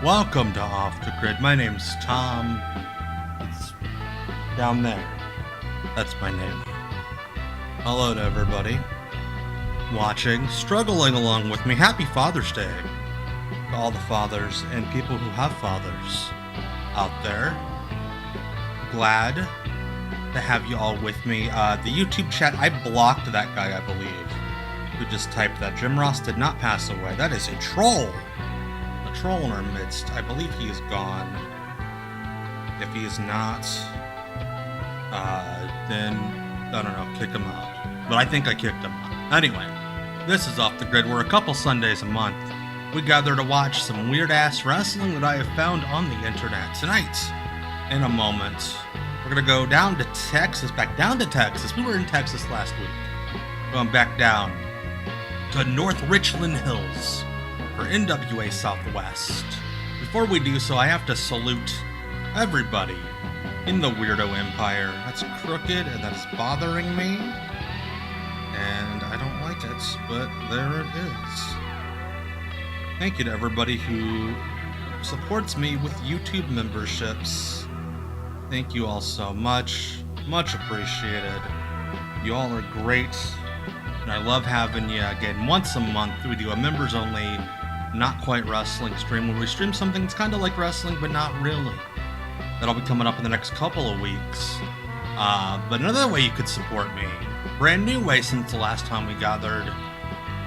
Welcome to Off the Grid. My name's Tom. It's down there. That's my name. Hello to everybody watching, struggling along with me. Happy Father's Day to all the fathers and people who have fathers out there. Glad to have you all with me. The YouTube chat, I blocked that guy, I believe, who just typed that. Jim Ross did not pass away. That is a troll. A troll in our midst. I believe he is gone. If he is not, then, I don't know, kick him out. But I think I kicked him out. Anyway, this is Off the Grid. We're a couple Sundays a month. We gather to watch some weird-ass wrestling that I have found on the internet. Tonight, in a moment, we're going to go down to Texas, back down to Texas. We were in Texas last week. Going back down to North Richland Hills for NWA Southwest. Before we do so, I have to salute everybody in the Weirdo Empire. That's crooked and that's bothering me. And I don't like it, but there it is. Thank you to everybody who supports me with YouTube memberships. Thank you all so much. Much appreciated. You all are great. And I love having you. Again, once a month, we do a members-only, not quite wrestling stream where we stream something that's kind of like wrestling, but not really. That'll be coming up in the next couple of weeks. But another way you could support me, brand new way since the last time we gathered,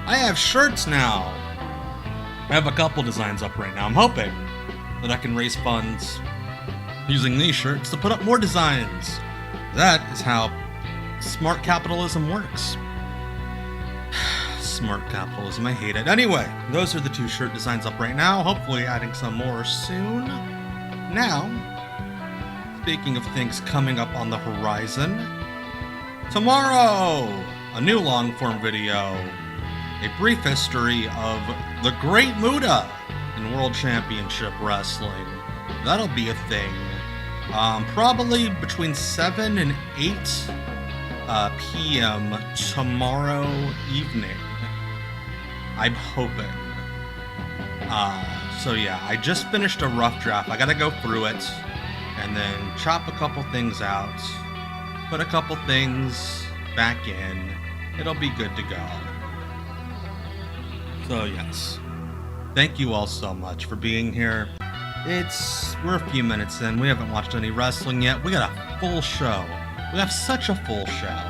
I have shirts now. I have a couple designs up right now. I'm hoping that I can raise funds using these shirts to put up more designs. That is how smart capitalism works. Smart capitalism, I hate it. Anyway, those are the two shirt designs up right now. Hopefully adding some more soon. Now, speaking of things coming up on the horizon, tomorrow, a new long-form video, a brief history of the Great Muta in World Championship Wrestling. That'll be a thing. Probably between 7 and 8 p.m. tomorrow evening. I'm hoping. So yeah, I just finished a rough draft. I gotta go through it and then chop a couple things out, put a couple things back in. It'll be good to go. So yes, thank you all so much for being here. We're a few minutes in. We haven't watched any wrestling yet. We got a full show. We have such a full show.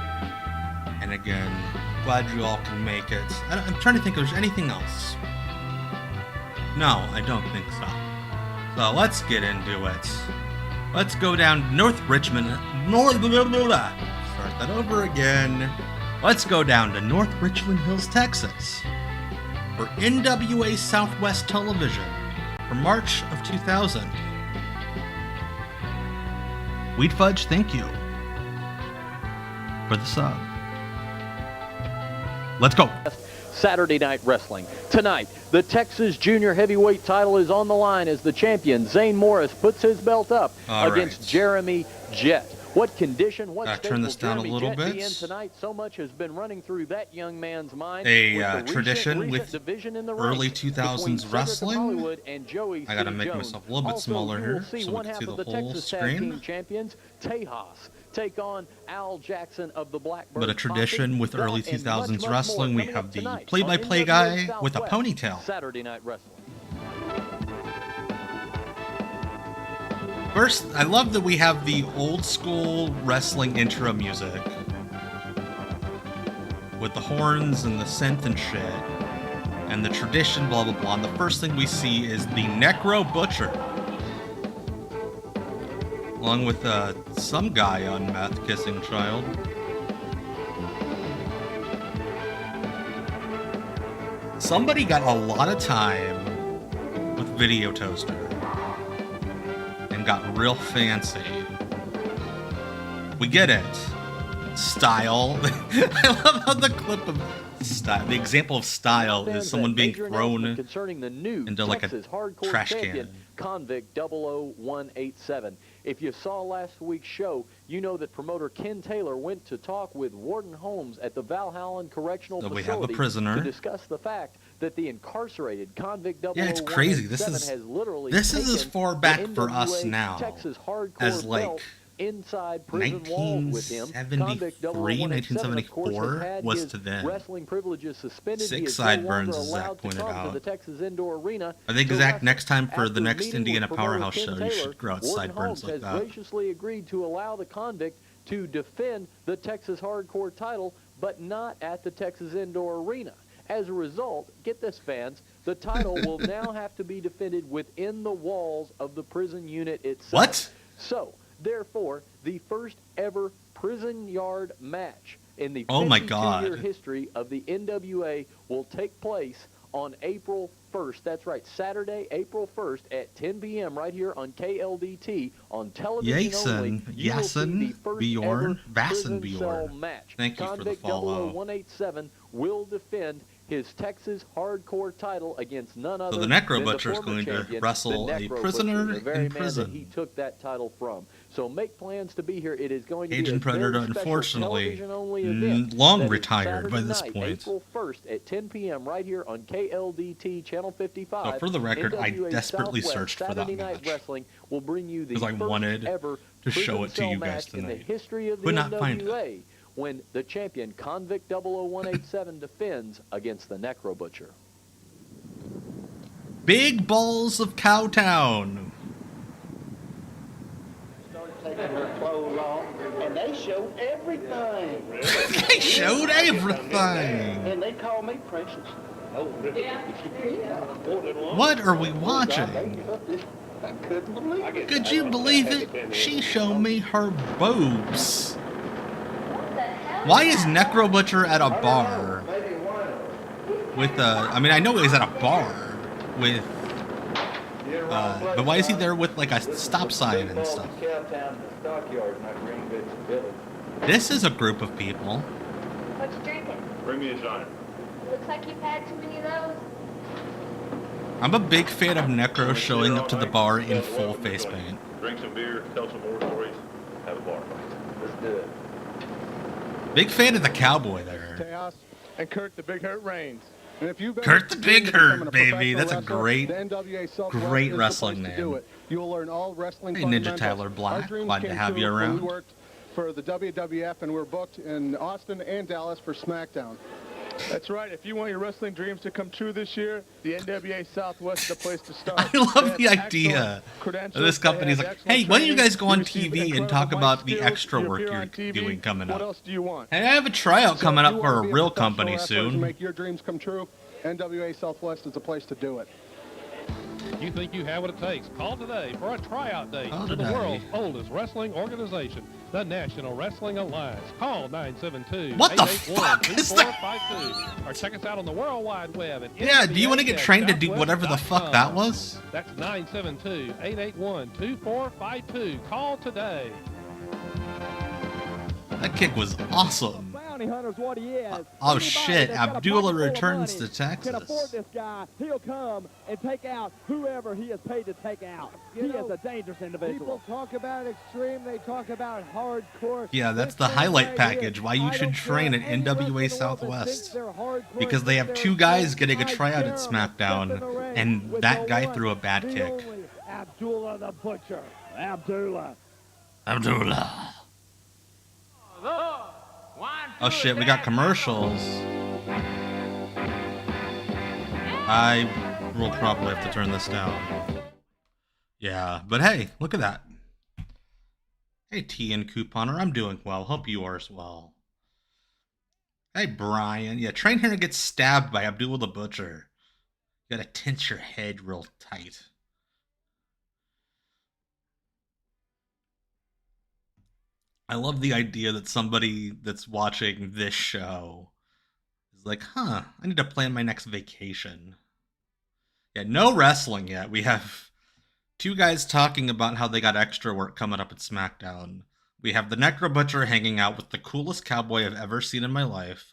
And again, glad you all can make it. I'm trying to think if there's anything else. No, I don't think so. So let's get into it. Let's go down to North Richmond. Start that over again. Let's go down to North Richland Hills, Texas for NWA Southwest Television for March of 2000. Wheat Fudge, thank you for the sub. Let's go. Saturday Night Wrestling. Tonight, the Texas Junior Heavyweight title is on the line as the champion, Zane Morris, puts his belt up against Jeremy Jett. What condition, what state turn this will down Jeremy a little Jett bit. be in tonight? So much has been running through that young man's mind. A tradition with early 2000s wrestling. I gotta make myself a little bit smaller here so we can see the whole screen. Champions, Tejas take on Al Jackson of the Blackbird. But a tradition with early 2000s wrestling, we have the play-by-play guy with a ponytail. Saturday Night Wrestling. First, I love that we have the old school wrestling intro music with the horns and the synth and shit and the tradition, blah, blah, blah. And the first thing we see is the Necro Butcher along with some guy on meth kissing child. Somebody got a lot of time with Video Toaster and got real fancy. We get it. Style. I love how the clip of style, the example of style is someone being thrown into like a trash can. Convict 00187. If you saw last week's show, you know that promoter Ken Taylor went to talk with Warden Holmes at the Valhalla Correctional Facility we have a prisoner to discuss the fact that the incarcerated convict 00187 Yeah, it's crazy. This is as far back for us now Texas hardcore as like inside prison walls with him. Convict 00187, of course, has had was his to them. Wrestling privileges suspended. Six he is sideburns, no as longer Zach allowed pointed to come out. to the Texas Indoor Arena. I think Zach, next time for the next After Indiana meeting with Powerhouse Ken show, Taylor, you should grow out Warden sideburns Holmes like has that. graciously agreed to allow the convict to defend the Texas hardcore title, but not at the Texas Indoor Arena. As a result, get this, fans, the title will now have to be defended within the walls of the prison unit itself. What? So, therefore, the first ever prison yard match in the 52-year history of the NWA will take place on April 1st. That's right, Saturday, April 1st at 10 p.m. right here on KLDT on television only. You will see the first ever prison cell match. Thank you Convict for the follow. 00187 will defend his Texas hardcore title against none other the Necro than Butcher the is former going to champion, wrestle the a Necro prisoner Butcher, the very in man prison. that he took that title from. So make plans to be here. It is going to Agent be a Predator, very special unfortunately, television-only event. long That is retired by this Saturday point. night, April 1st at 10 p.m. right here on KLDT Channel 55. So for the record, I NWA desperately Southwest searched for that Saturday Night match. Wrestling will bring you the Because I first wanted ever to show it to prison you cell guys match in the tonight. history of the Could not find it. NWA when the champion Convict 00187 defends against the Necro Butcher. Big Balls of Cowtown. Started taking her clothes off, and they showed everything. They showed everything. And they call me Princess. Oh, yeah. What are we watching? I couldn't believe it. Could you believe it? She showed me her boobs. Why is Necro Butcher at a bar with I mean, I know he's at a bar with but why is he there with like a stop sign and stuff? This is a group of people. What you drinking? Bring me a shot. Looks like you've had too many of those. I'm a big fan of Necro showing up to the bar in full face paint. Drink some beer, tell some more stories, have a bar fight. Let's do it. Big fan of the cowboy there. Chaos and Kurt the Big Hurt Reigns. And if you've Kurt the Big Hurt, baby. That's a great, the NWA Southwest great is the wrestling place to do name. it. You will learn all wrestling Hey, Ninja fundamentals. Tyler Our Black, dreams glad to came have you true when around. We worked for the WWF and we're booked in Austin and Dallas for SmackDown. That's right. If you want your wrestling dreams to come true this year, the NWA Southwest is the place to start. I love the idea of this company's like, hey, why don't you guys go on TV and talk about the extra work you're doing coming up? What else do you want? Hey, I have a tryout coming So if up you for wanna a be real professional company wrestler to soon. make your dreams come true, NWA Southwest is the place to do it. You think you have what it takes? Call today for a tryout date Call to the today. world's oldest wrestling organization, the National Wrestling Alliance. Call 972-881-2452 What the fuck is that? or check us out on the World Wide Web at Yeah, do you want to get trained to do whatever the fuck that was? That's 972-881-2452. Call today. That kick was awesome. Bounty hunter's what he is. Oh Anybody shit, that's got a Abdullah bucket full of returns money to Texas. Can afford this guy. He'll come and take out whoever he is paid to take out. He is a dangerous individual. People talk about extreme, they talk about hardcore. Yeah, that's the highlight package, why you should train at NWA Southwest. Because they have two guys getting a tryout at SmackDown, and that guy threw a bad kick. Abdullah the Butcher. Abdullah. Abdullah. Oh shit, we got commercials. I will probably have to turn this down. Yeah, but hey, look at that. Hey, T and Couponer, I'm doing well. Hope you are as well. Hey, Brian. Yeah, train here and get stabbed by Abdullah the Butcher. You gotta tense your head real tight. I love the idea that somebody that's watching this show is like, huh, I need to plan my next vacation. Yeah, no wrestling yet. We have two guys talking about how they got extra work coming up at SmackDown. We have the Necro Butcher hanging out with the coolest cowboy I've ever seen in my life.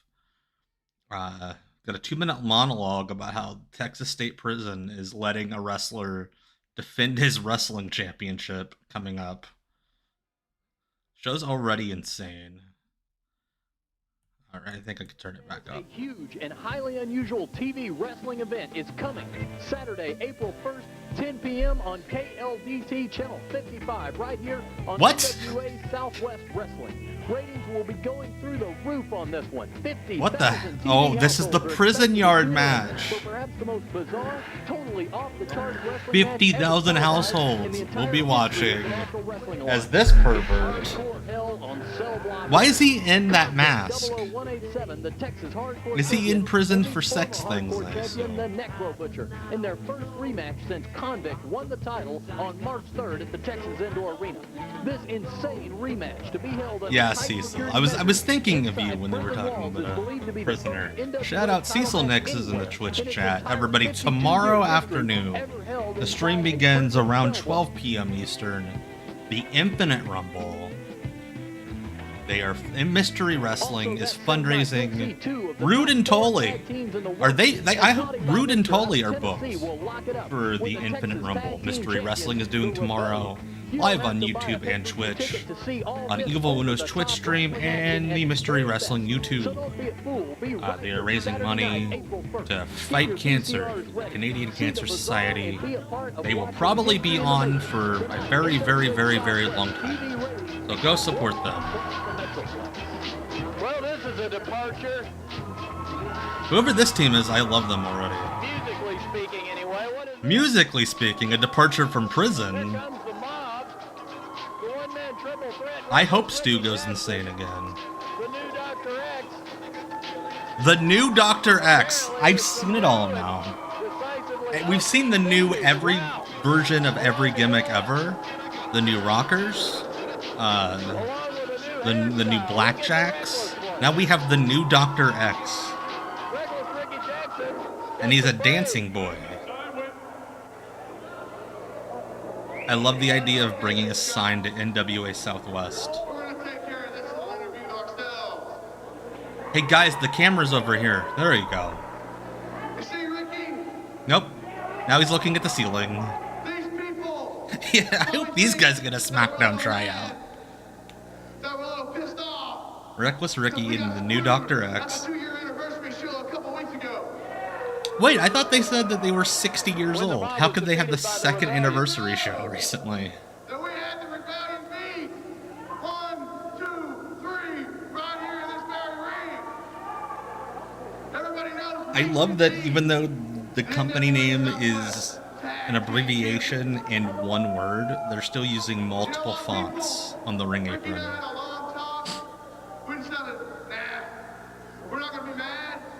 Got a 2-minute monologue about how Texas State Prison is letting a wrestler defend his wrestling championship coming up. Show's already insane. All right, I think I can turn it back up. A huge and highly unusual TV wrestling event is coming Saturday, April 1st, 10 p.m. on KLDT Channel 55, right here on NWA Southwest Wrestling. Ratings will be going through the roof on this one. 50,000 What the? TV Oh, this is the households are prison expected yard to tune in match. for perhaps the most bizarre, totally off-the-charts wrestling match 50,000 ever households in the will be entire watching history of the National Wrestling as Alliance. this pervert. Hardcore hell on cell block. Why is he in that mask? 00187, the Texas Hardcore Is he in champion, prison will for be sex former things, Hardcore I champion, assume? the Necro Butcher, in their first rematch since Convict won the title on March 3rd at the Texas Indoor Arena. This insane rematch to be held under Yeah, tight Cecil. security I was thinking of you inside when they were prison talking walls is about believed to a be the prisoner. first NWA Shout out title Cecil match Nix is in the anywhere Twitch in its chat. entire Everybody, 52 tomorrow year history afternoon, ever held the stream inside a begins prison around cell 12 block. p.m. Eastern. The Infinite Rumble. They are in Mystery Wrestling is fundraising. Rude and Tully. Are they I hope Rude and Tully are booked for the Infinite Rumble. Mystery Wrestling is doing tomorrow live on YouTube and Twitch, on Evil Uno's Twitch stream and the Mystery Wrestling YouTube. They are raising money to fight cancer, the Canadian Cancer Society. They will probably be on for a very, very, very, very long time. So go support them. Well, this is a departure. Whoever this team is, I love them already. Musically speaking, anyway. What is Musically speaking, a departure from prison. Here comes the mob. The one-man triple threat. I hope Stu goes insane again. The new Dr. X. The new Dr. X. I've seen it all now. Decisively. We've seen the new every version of every gimmick ever. The new Rockers. The new Blackjacks. Now we have the new Dr. X. Reckless Ricky Jackson. And he's a dancing boy. I love the idea of bringing a sign to NWA Southwest. Hey guys, the camera's over here. There you go. Nope. Now he's looking at the ceiling. Yeah, I hope these guys get a SmackDown tryout. Reckless Ricky and the new Dr. X. Wait, I thought they said that they were 60 years old. How could they have the second anniversary show recently? I love that even though the company name is an abbreviation and one word, they're still using multiple fonts on the ring apron.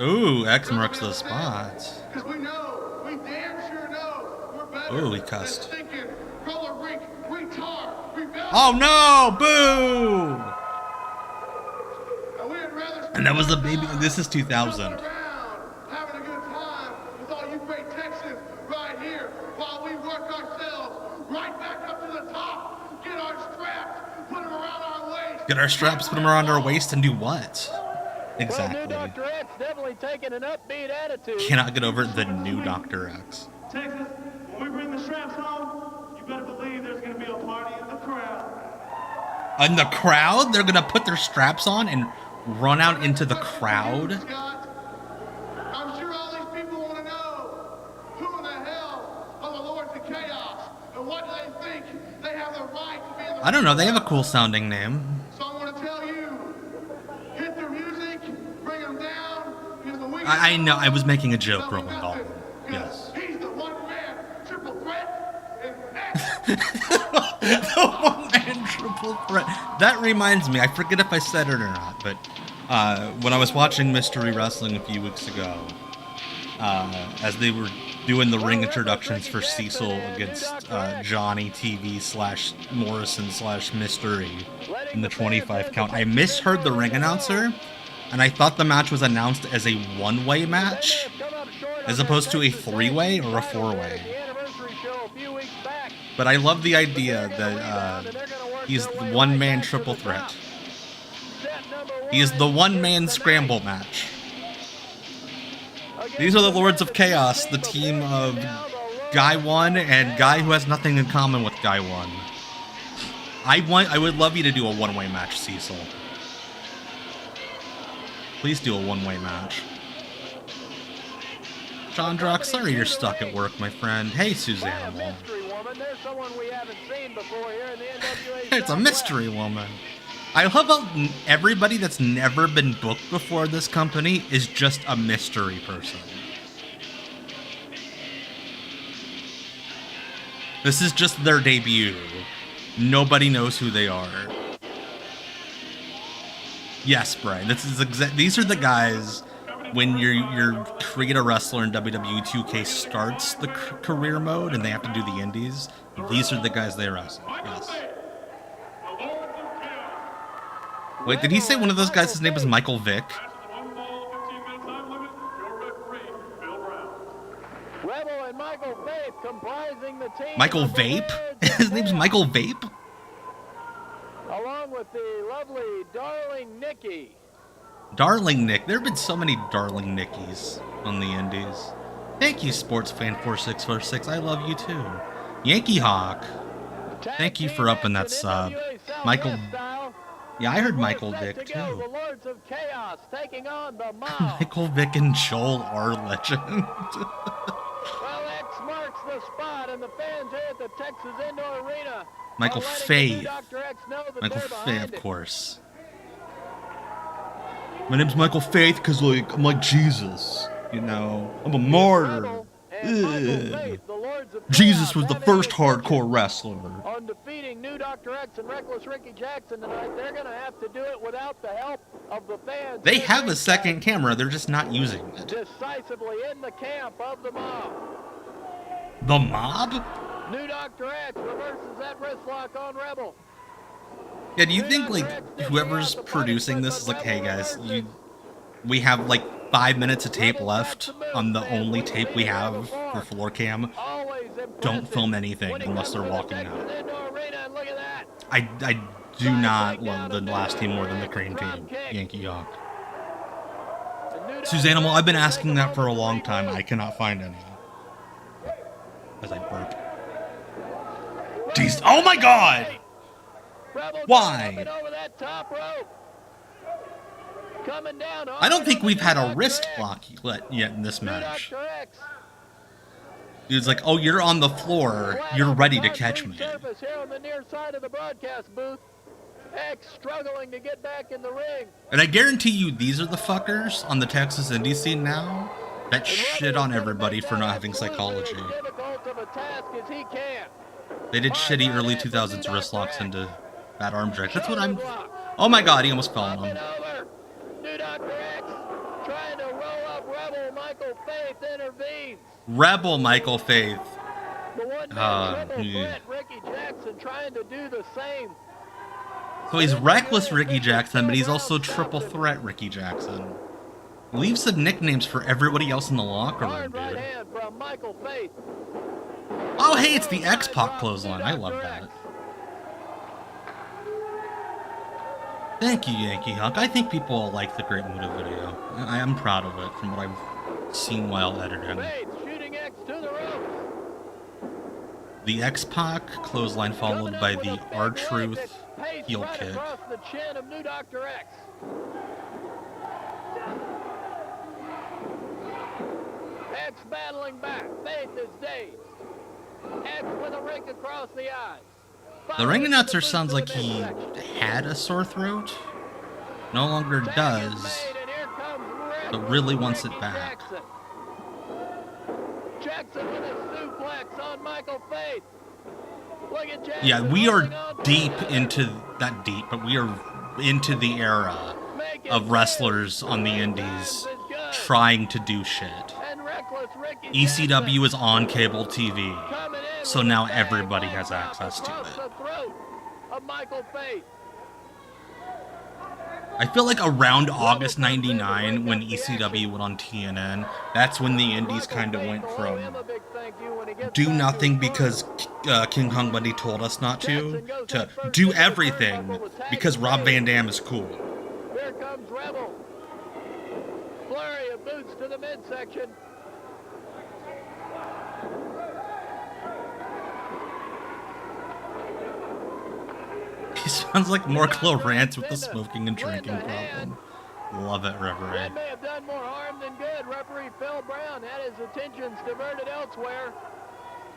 Ooh, X marks the spot. Ooh, he cussed. Oh no! Boo! And that was the baby. This is 2000. Get our straps, put them around our waist, and do what? Exactly. Dr. X definitely taking an upbeat attitude. Cannot get over the new Dr. X. Texas, when we bring the straps home, you better believe there's going to be a party in the crowd. In the crowd? They're gonna put their straps on and run out into the crowd? I'm sure all these people want to know who in the hell are the Lords of Chaos and what do they think they have the right to be in the I don't know, they have a cool sounding name. So I want to tell you, hit their music, bring them down, because the week I know, I was making a joke, Roland Dalton. Yes. he's the one-man triple threat and The one-man triple threat. That reminds me, I forget if I said it or not, but when I was watching Mystery Wrestling a few weeks ago, as they were doing the ring introductions for Cecil against Johnny TV / Morrison / Mystery in the 25 count, I misheard the ring announcer, and I thought the match was announced as a one-way match, as opposed to a three-way or a four-way. But I love the idea that he's the one-man triple threat. He is the one-man scramble match. These are the Lords of Chaos, the team of Guy 1 and Guy who has nothing in common with Guy 1. I would love you to do a one-way match, Cecil. Please do a one-way match. John Drock, sorry you're stuck at work, my friend. Hey, Suzanne. It's a mystery woman. I love how everybody that's never been booked before this company is just a mystery person. This is just their debut. Nobody knows who they are. Yes, Brian. This is these are the guys when your create a wrestler in WWE 2K starts the career mode and they have to do the indies. These are the guys they wrestle. Yes. Wait, did he say one of those guys' his name was Michael Vick? Rebel and Michael Vape comprising the team. Michael Vape? His name's Michael Vape? Along with the lovely Darling Nikki. Darling Nick. There have been so many Darling Nickies on the indies. Thank you, SportsFan4646. I love you too. Yankee Hawk. Thank you for upping that sub. Michael. Yeah, I heard Michael Vick too. The Lords of Chaos taking on the Mob. Michael Vick and Joel are legend. Well, X marks the spot, and the fans here at the Texas Indoor Arena. Michael Faith. Michael Faith, of course. My name's Michael Faith because, like, I'm like Jesus. You know, I'm a martyr. Jesus was the first hardcore wrestler. On defeating New Dr. X and Reckless Ricky Jackson tonight, they're going to have to do it without the help of the fans. They have a second camera, they're just not using it. Decisively in the camp of the Mob. The Mob? New Dr. X reverses that wrist lock on Rebel. Yeah, do you think, like, whoever's producing this is like, hey guys, we have like 5 minutes of tape left on the only tape we have for floor cam. Don't film anything unless they're walking out. I do not love the last team more than the cream team, Yankee Hawk. Suzanimal, I've been asking that for a long time. I cannot find any. As I burp. Jeez, oh my god! Why? I don't think we've had a wrist lock yet in this match. It's like, oh, you're on the floor. You're ready to catch me. And I guarantee you these are the fuckers on the Texas indie scene now that shit on everybody for not having psychology. They did shitty early 2000s wrist locks into bad arm drag. That's what I'm... Oh my god, he almost fell on him. Rebel Michael Faith. So he's reckless Ricky Jackson, but he's also triple threat Ricky Jackson. Leave some nicknames for everybody else in the locker room, dude. Oh, hey, it's the X-Pac clothesline. I love that. Thank you, Yankee Hawk. I think people will like the Great Muda video. I am proud of it from what I've seen while editing. The X-Pac clothesline followed by the R-Truth heel kick. X battling back. Faith is dazed. X with a rake across the eyes. The ring announcer sounds like he had a sore throat. No longer does, but really wants it back. Jackson with a suplex on Michael Faith. Yeah, we are deep into, not deep, but we are into the era of wrestlers on the indies trying to do shit. ECW is on cable TV, so now everybody has access to it. I feel like around August 99, when ECW went on TNN, that's when the indies kind of went from do nothing because King Kong Bundy told us not to do everything because Rob Van Dam is cool. Here comes Rebel. Flurry of boots to the midsection. He sounds like Mark Lawrence with the smoking and drinking problem. Love it, referee. That may have done more harm than good. Referee Phil Brown had his attentions diverted elsewhere.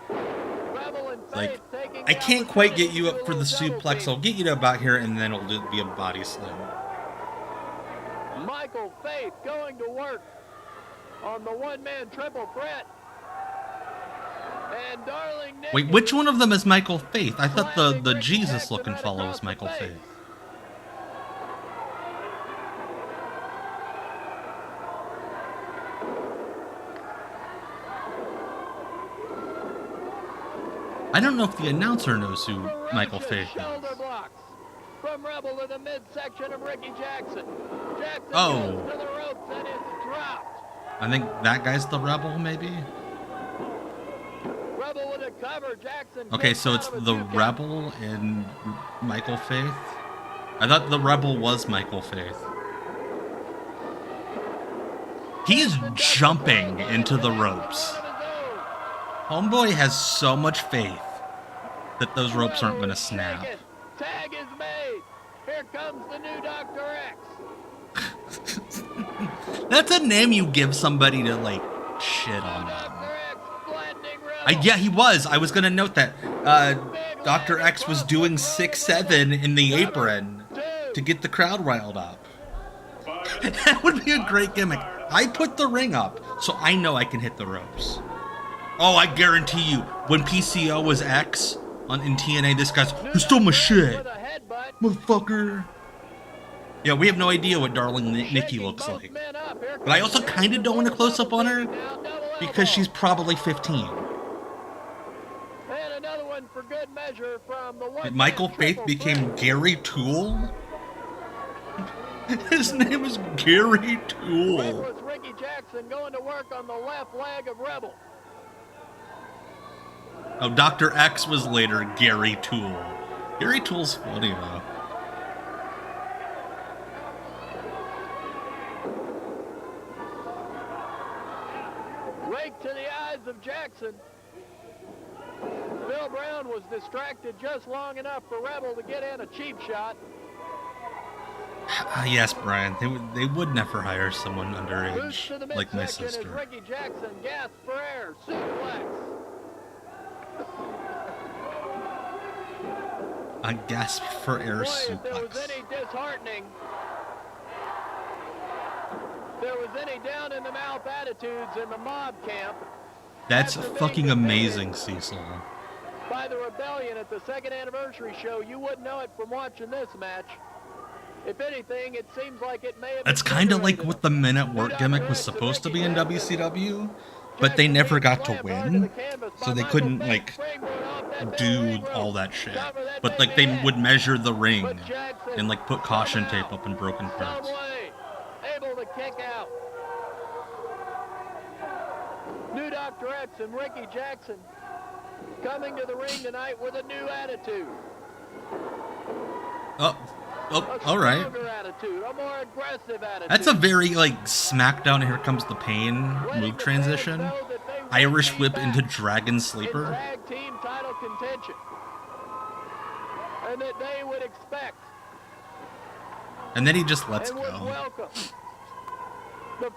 Rebel and Faith taking I can't quite get you up for the double suplex. team. I'll get you to about here, and then it'll be a body slam. Michael Faith going to work on the one-man triple threat. And Darling Nikki. Wait, which one of them is Michael Faith? I thought the Jesus-looking fellow was Michael Faith. I don't know if the announcer knows who Michael Faith is. From Rebel to the midsection of Ricky Jackson. Jackson Oh. goes to the ropes and is dropped. I think that guy's the Rebel, maybe? Rebel with a cover. Jackson. Okay, so it's the Rebel and Michael Faith? I thought the Rebel was Michael Faith. He's jumping into the ropes. Homeboy has so much faith that those ropes aren't going to snap. Tag is made. Here comes the new Dr. X. That's a name you give somebody to, like, shit on them. Yeah, he was. I was going to note that. Dr. X was doing 6-7 in the apron to get the crowd riled up. That would be a great gimmick. I put the ring up, so I know I can hit the ropes. Oh, I guarantee you, when PCO was X in TNA, this guy's, you stole my shit, motherfucker. Yeah, we have no idea what Darling Nikki looks like. But I also kind of don't want a close-up on her, because she's probably 15. And another one for good measure from the one. Michael Faith became Gary Toole? His name is Gary Toole. Reckless Ricky Jackson going to work on the left leg of Rebel. Oh, Dr. X was later Gary Toole. Gary Toole's funny, though. Rake to the eyes of Jackson. Bill Brown was distracted just long enough for Rebel to get in a cheap shot. Yes, Brian. They would never hire someone underage Boost to the like my midsection as sister. Ricky Jackson gasps for air. Suplex. A gasp for air Boy, if there was suplex. any disheartening, there was any down in the mouth attitudes in the mob camp. That's after being fucking defeated amazing, Cecil. By the Rebellion at the second anniversary show, you wouldn't know it from watching this match. If anything, it seems like it may have. It's kind of like what the Men at Work gimmick was supposed to be in WCW, but they never got to win, so they couldn't, like, do all that shit. But, like, they would measure the ring and, like, put caution tape up in broken parts. Able to kick out. New Dr. X and Ricky Jackson coming to the ring tonight with a new attitude. Oh, all right. Attitude, a more aggressive attitude. That's a very, like, SmackDown Here Comes the Pain move transition. Irish whip into Dragon Sleeper. Tag team title contention. And that they would expect. And then he just lets go.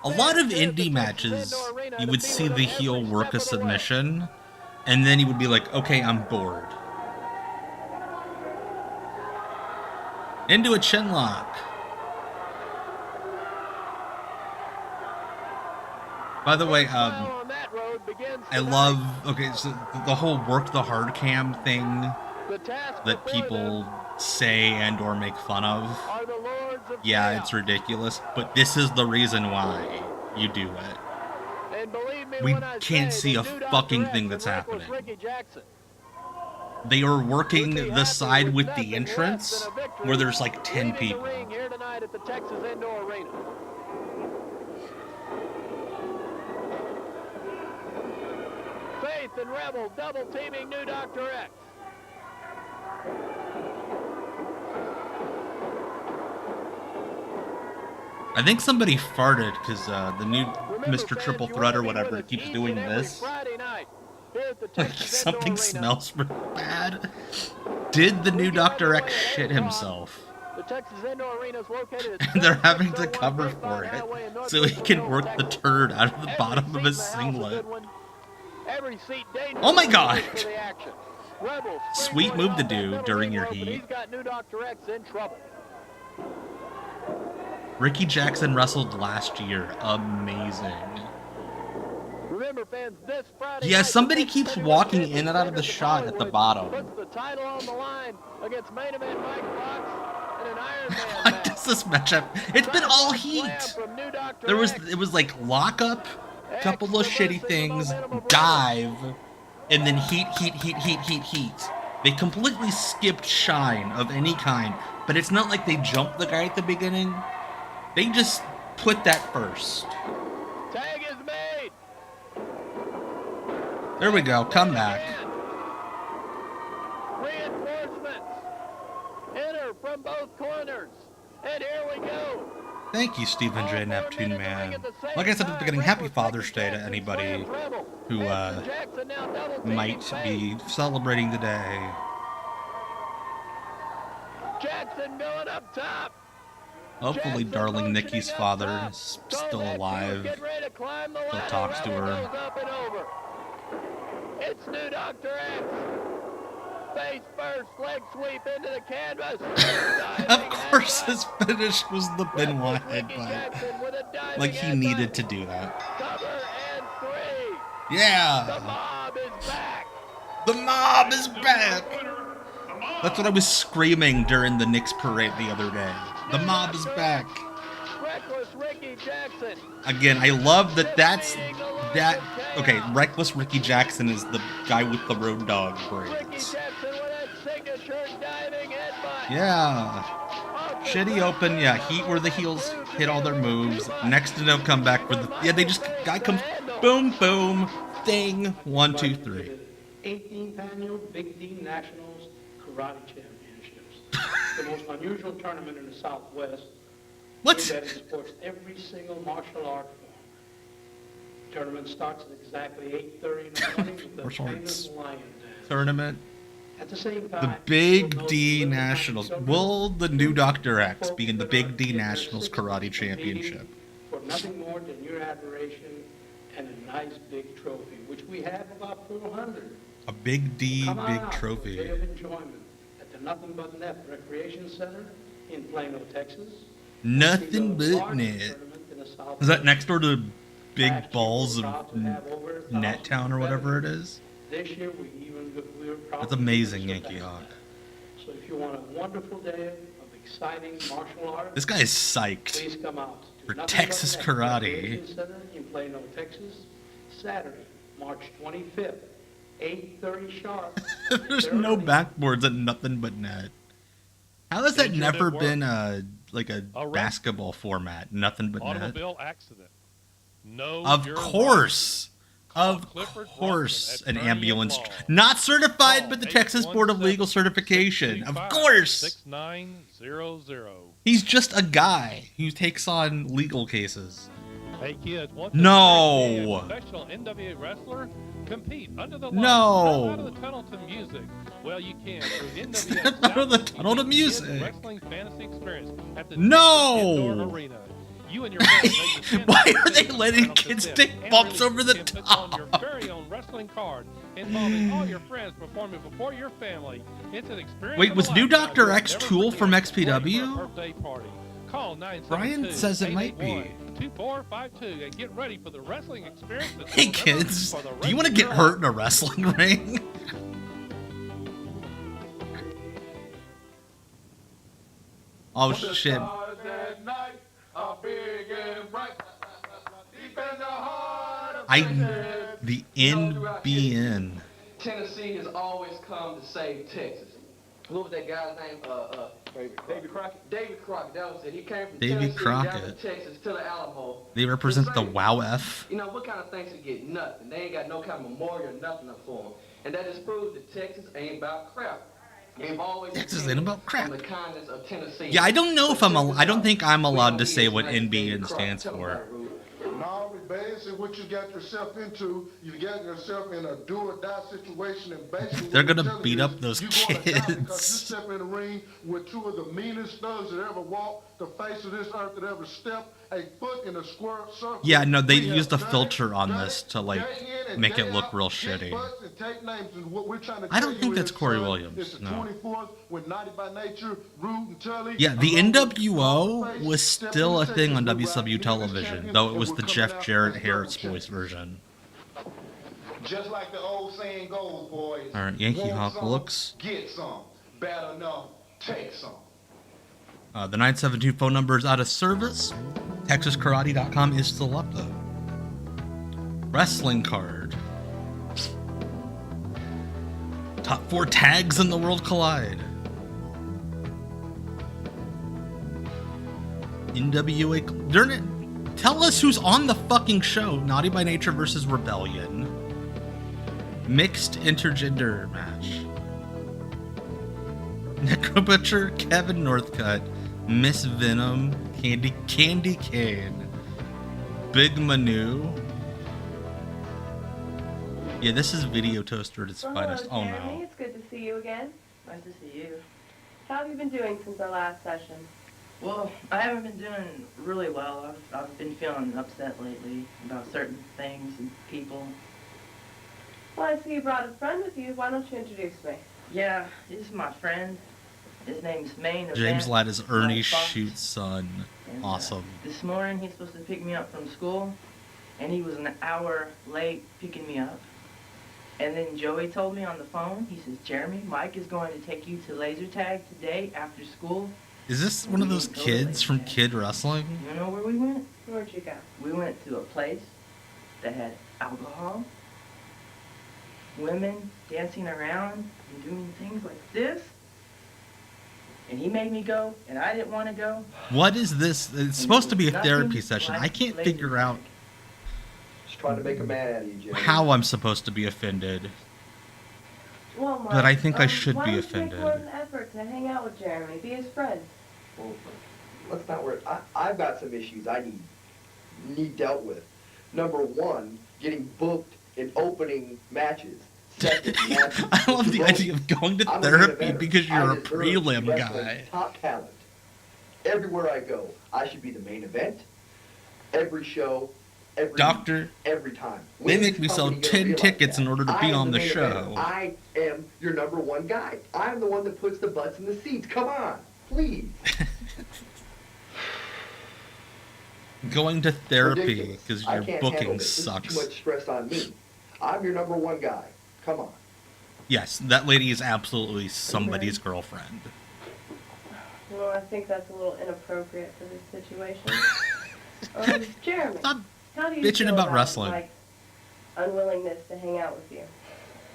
A lot of indie matches, you would see the heel work a submission, and then he would be like, okay, I'm bored. Into a chin lock. By the way, I love, okay, so the whole work the hard cam thing that people say and or make fun of. Yeah, it's ridiculous, but this is the reason why you do it. We can't see a fucking thing that's happening. They are working the side with the entrance where there's like 10 people. Here tonight at the Texas Indoor Arena. Faith and Rebel double teaming new Dr. X. I think somebody farted because the new Mr. Triple Threat or whatever keeps doing this. Like something smells really bad. Did the new Dr. X shit himself? Texas Indoor Arena is located at And they're having to 7601 cover Grapevine for Highway in it North so he can Greenville, work the Texas. turd out of the Every bottom seat of in his the house a singlet. good one. Every seat dangerous. Oh my and God. ready for the action. Rebels, Sweet move to do during your heat. heat. He's got new Dr. X in trouble. Ricky Jackson wrestled last year. Amazing. Remember, fans, this Friday Yeah, night, somebody the keeps Texas walking Heavyweight in and out of the Championship shot at the Hollywood bottom. puts the title on the line against main event Mike Fox and an Iron Man What match. is this matchup? It's been all heat. It was like lockup, couple of shitty things, dive, and then heat. They completely skipped shine of any kind, but it's not like they jumped the guy at the beginning. They just put that first. Tag is made. There we go. Come back. Reinforcements. Enter from both corners. And here we go. Thank you, Stephen J. Neptune Man. Like I said at the beginning, happy Father's Day to anybody who might be celebrating today. Jackson going up top. Hopefully, darling Nikki's father is still alive. Still talks to her. It's new Dr. X. Face first, leg sweep into the canvas. Of course, his finish was the Benoit headbutt. Like he needed to do that. Cover and 3. Yeah. The mob is back. The mob is back. That's what I was screaming during the Knicks parade the other day. The mob is back. Reckless Ricky Jackson. Again, I love that okay, Reckless Ricky Jackson is the guy with the road dog braids. Yeah. Shitty open, yeah, heat where the heels hit all their moves. Next to no comeback for the, yeah, they just, guy comes, boom, boom, ding, 1, 2, 3. 18th annual Big D Nationals Karate Championships. The most unusual tournament in the Southwest. What? That supports every single martial art form. The tournament starts at exactly 8:30 in the morning with the Martial famous arts lion dance. tournament. At the same time, The Big D Nationals. Will the new Dr. X be in the Big D Nationals Karate Championship? For nothing more than your admiration and a nice big trophy, which we have about 400. A Big D Come big out trophy. for a day of enjoyment at the Nothing But Net Recreation Center in Plano, Texas. Nothing but net. Is that next door to Big Balls of Net Town or whatever it is? This year we were proud. That's amazing, Yankee Hawk. So if you want a wonderful day of exciting martial arts, This guy is psyched please come out for to Nothing Texas But Net karate. Recreation Center in Plano, Texas, Saturday, March 25th, 8:30 sharp. There's no backboards at Nothing But Net. How has that never been like a basketball format? Nothing But Net. Automobile accident. No. Of course. Of course, an ambulance. Not certified by the Texas Board of Legal Certification. Of course. 6900. He's just a guy who takes on legal cases. Hey kids, want No. to be a professional NWA wrestler? Compete under the lights. No. Step out of the tunnel to music. Well, you can through NWA. Step out of the tunnel to music. Wrestling fantasy experience at the No. Texas Indoor Arena. You and your friends. Why are they letting kids take bumps over the top? On your very own wrestling card involving all your friends performing before your family. It's an experience. Wait, was new Dr. X Never Tool from forget. Ready for a XPW? birthday party. Call 972 Brian says it might be. 2452 and get ready for the wrestling experience. That Hey you'll never kids, for the do you want to rest get of your hurt in a wrestling ring? Oh shit. The NBN. Tennessee has always come to save Texas. What was that guy's name? David Crockett. David Crockett, that was it. He came from Davy Tennessee down to Crockett. Texas to the Alamo. They represent the To say, WOW-F. You know, what kind of things to get nothing? They ain't got no kind of memorial, nothing for them. And that just proves that Texas ain't about crap. They've always Texas ain't about crap. on the kindness of Tennessee. Yeah, I don't know if I don't think I'm allowed to say what NBN stands for. In all basically what you got yourself into. You got yourself in a do or die situation, and basically they're gonna beat up those kids. Because you step in the ring with two of the meanest thugs that ever walked the face of this earth, that ever stepped a foot in a square circle. Yeah, no, they used a filter on this to like make it look real shitty. I don't think that's Corey Williams. No. Yeah, the NWO was still a thing on WCW television, though it was the Jeff Jarrett Harris voice version. Just like the old saying goes, boys. All right, Yankee Hawk looks. Get some. Bad enough, take some. The 972 phone number is out of service. TexasKarate.com is still up though. Wrestling card. Top 4 tags in the world collide. NWA. Tell us who's on the fucking show. Naughty by Nature versus Rebellion. Mixed intergender match. Necro Butcher, Kevin Northcutt, Miss Venom, Candy Cane, Big Manu. Yeah, this is Video Toaster at its finest. Oh Jeremy, no. it's good to see you again. Nice to see you. How have you been doing since our last session? Well, I haven't been doing really well. I've been feeling upset lately about certain things and people. Well, I see you brought a friend with you. Why don't you introduce me? Yeah, this is my friend. His name's Maine. James Ladd is Ernie Shoot's son. And, awesome. This morning he's supposed to pick me up from school, and he was an hour late picking me up. And then Joey told me on the phone, he says, Jeremy, Mike is going to take you to laser tag today after school. Is this one of those kids from Kid Wrestling? You know where we went? Where'd you go? We went to a place that had alcohol, women dancing around and doing things like this. And he made me go, and I didn't want to go. What is this? It's supposed to be a therapy session. I can't figure out Just trying to make a man out of you, Jeremy. how I'm supposed to be offended. Well, Mike, But I think I should be why offended. don't you make more of an effort to hang out with Jeremy, be his friend? Well, let's not worry. I've got some issues I need dealt with. Number one, getting booked in opening matches. Second, I love the idea of going to therapy because you're a prelim guy. Top talent. Everywhere I go, I should be the main event. Every show, every Doctor, every time. They make me sell 10 tickets in order to be on the show. I am your number one guy. I'm the one that puts the butts in the seats. Come on, please. Going to therapy because I your can't handle booking this. sucks. This is too much stress on me. I'm your number one guy. Come on. Yes, that lady is absolutely somebody's girlfriend. Well, I think that's a little inappropriate for this situation. Jeremy, how do you bitching feel about wrestling. Mike's unwillingness to hang out with you?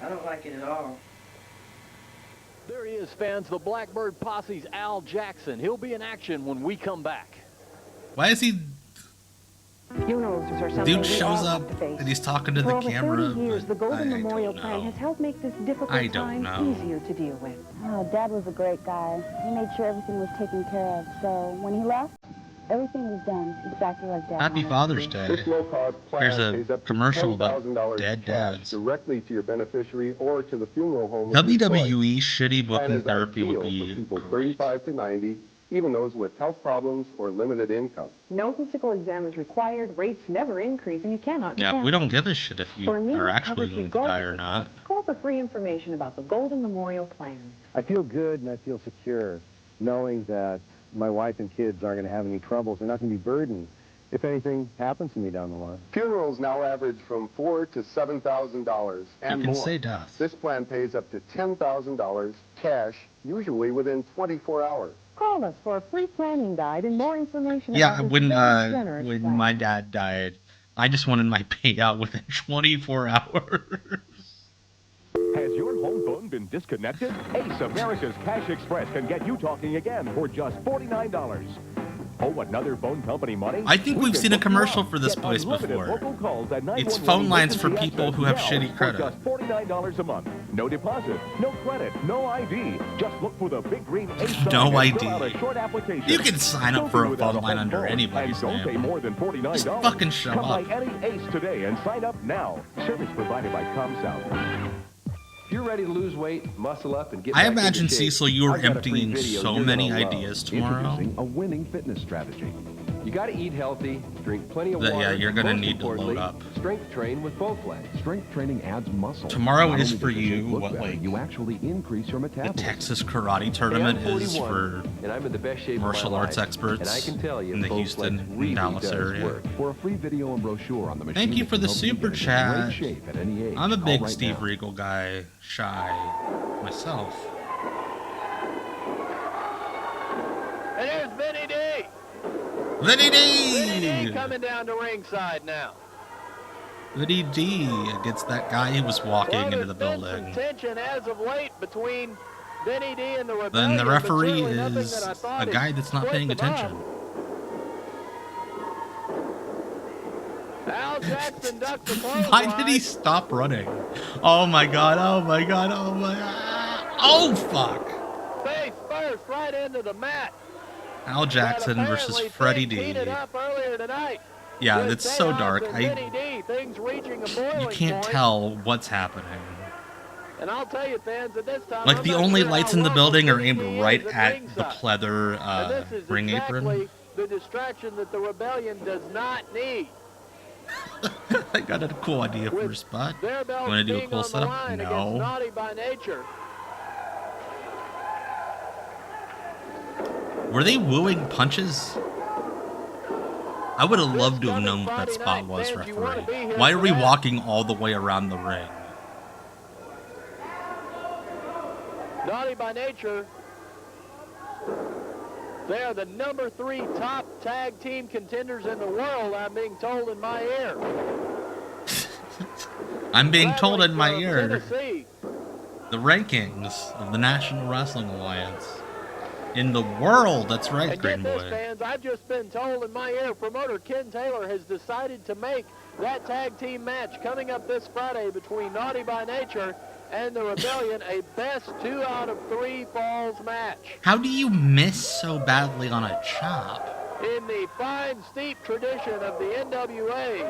I don't like it at all. There he is, fans. The Blackbird Posse's Al Jackson. He'll be in action when we come back. Why is he... Funerals are something Dude we shows all up have to face. and he's talking to For the over camera. 30 years, the Golden I Memorial don't Plan know. has helped make this difficult I don't time know. easier to deal with. Oh, Dad was a great guy. He made sure everything was taken care of. So when he left, everything was done exactly like Dad Happy wanted. Father's Day. This low-cost plan Here's pays a up to commercial about $10,000 dead cash dads. directly to your beneficiary or to the funeral home. of your choice. WWE shitty Plan booking is therapy would ideal for be people 35 to 90, even those with health problems or limited income. No physical exam is required, rates never increase, and you cannot Yeah, we don't give a shit if you For immediate are actually coverage going to die or not. Call for free information about the Golden Memorial Plan. I feel good and I feel secure knowing that my wife and kids aren't going to have any troubles. They're not going to be burdened if anything happens to me down the line. Funerals now average from $4,000 to $7,000 and You can more. say death. This plan pays up to $10,000 cash, usually within 24 hours. Call us for a free planning guide and more information Yeah, about when this generous when plan. my dad died, I just wanted my payout within 24 hours. Has your home phone been disconnected? Ace America's Cash Express can get you talking again for just $49. Oh, another phone company money? I think we've seen a commercial for this place before. It's phone lines for people who have shitty credit. Just $49 a month. No deposit, no credit, no ID. Just look for the big green Ace No sign and ID. fill out a short application. You can sign up for a phone line under anybody's and don't pay name. more than $49. Just fucking show Come up. by any Ace today and sign up now. Service provided by ComSouth. If you're ready to lose weight, muscle up, and get I back into imagine, shape, Cecil, you are I've got a free emptying video so you're many gonna love. ideas tomorrow. Introducing a winning fitness strategy. You got to eat healthy, drink plenty of That, water. yeah, you're gonna most need to load importantly, up. Strength train with both legs. Strength training adds muscle. Tomorrow Not is only for does your shape you look what, better, like, you actually increase your the metabolism. Texas karate tournament Hey, I'm is 41, for and I'm in the best shape of my martial arts life, experts and I can tell you in the both Houston legs and really Dallas does area. work. For a free video and brochure on the machine, Thank you for the that can help super get into great chat. shape at any age. I'm a Call big right Steve now. Regal guy, shy myself. And here's Vinny D. Vinny Vinny D D! coming down to ringside now. Vinny D against that guy who was walking Well, into the there's been building. some tension as of late between Vinny D and the Then Rebellion, the but referee certainly nothing is that I thought a had guy that's not split paying them up. attention. Al Jackson ducks the clothesline. Why did he stop running? Oh my god, oh my god, oh my god. Oh fuck! Face first, right into the mat. Al Jackson versus Freddie D. Heated up earlier tonight. Yeah, With it's so Chaos dark. and Vinny D, things reaching a boiling You can't point. tell what's happening. And I'll tell you, fans, at this time, Like I'm the not only sure lights how in the welcome building are Vinny aimed D right is at the ringside. pleather And this is ring exactly apron. the distraction that the Rebellion does not need. I got a cool idea for a spot. Their belts Want to do a being cool on the setup? line against No. Naughty by Nature. Were they wooing punches? I would have loved to have known what that spot was, referee. Why are we walking all the way around the ring? Naughty by Nature, they are the number 3 top tag team contenders in the world, I'm being told in my ear. I'm being told in my From ear Tennessee. the rankings of the National Wrestling Alliance in the world. That's right, And Green get this, Boy. fans, I've just been told in my ear, promoter Ken Taylor has decided to make that tag team match coming up this Friday between Naughty by Nature and the Rebellion a best 2 out of 3 falls match. How do you miss so badly on a chop? In the fine, steep tradition of the NWA,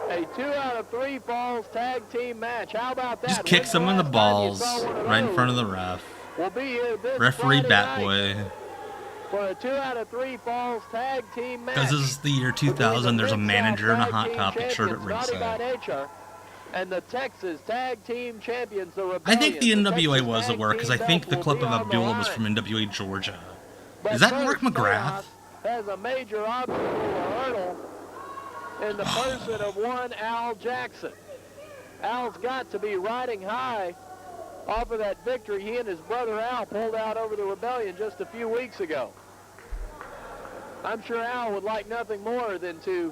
a 2 out of 3 falls tag team match. How about that? Just kicks him in the balls right in front of the ref. We'll be here this Referee Friday Bat night Boy. for a 2 out of 3 falls tag team match. Because this is the year 2000, there's a manager in a Hot Topic shirt at Naughty by ringside. Nature and the Texas Tag Team Champions, the Rebellion. I think the NWA Texas was a Tag work, because I Team think the belt clip will of be on the Abdullah was line. from NWA Georgia. But Is that first, Mark McGrath? Chaos has a major obstacle or hurdle in the person of one Al Jackson. Al's got to be riding high off of that victory he and his brother Al pulled out over the Rebellion just a few weeks ago. I'm sure Al would like nothing more than to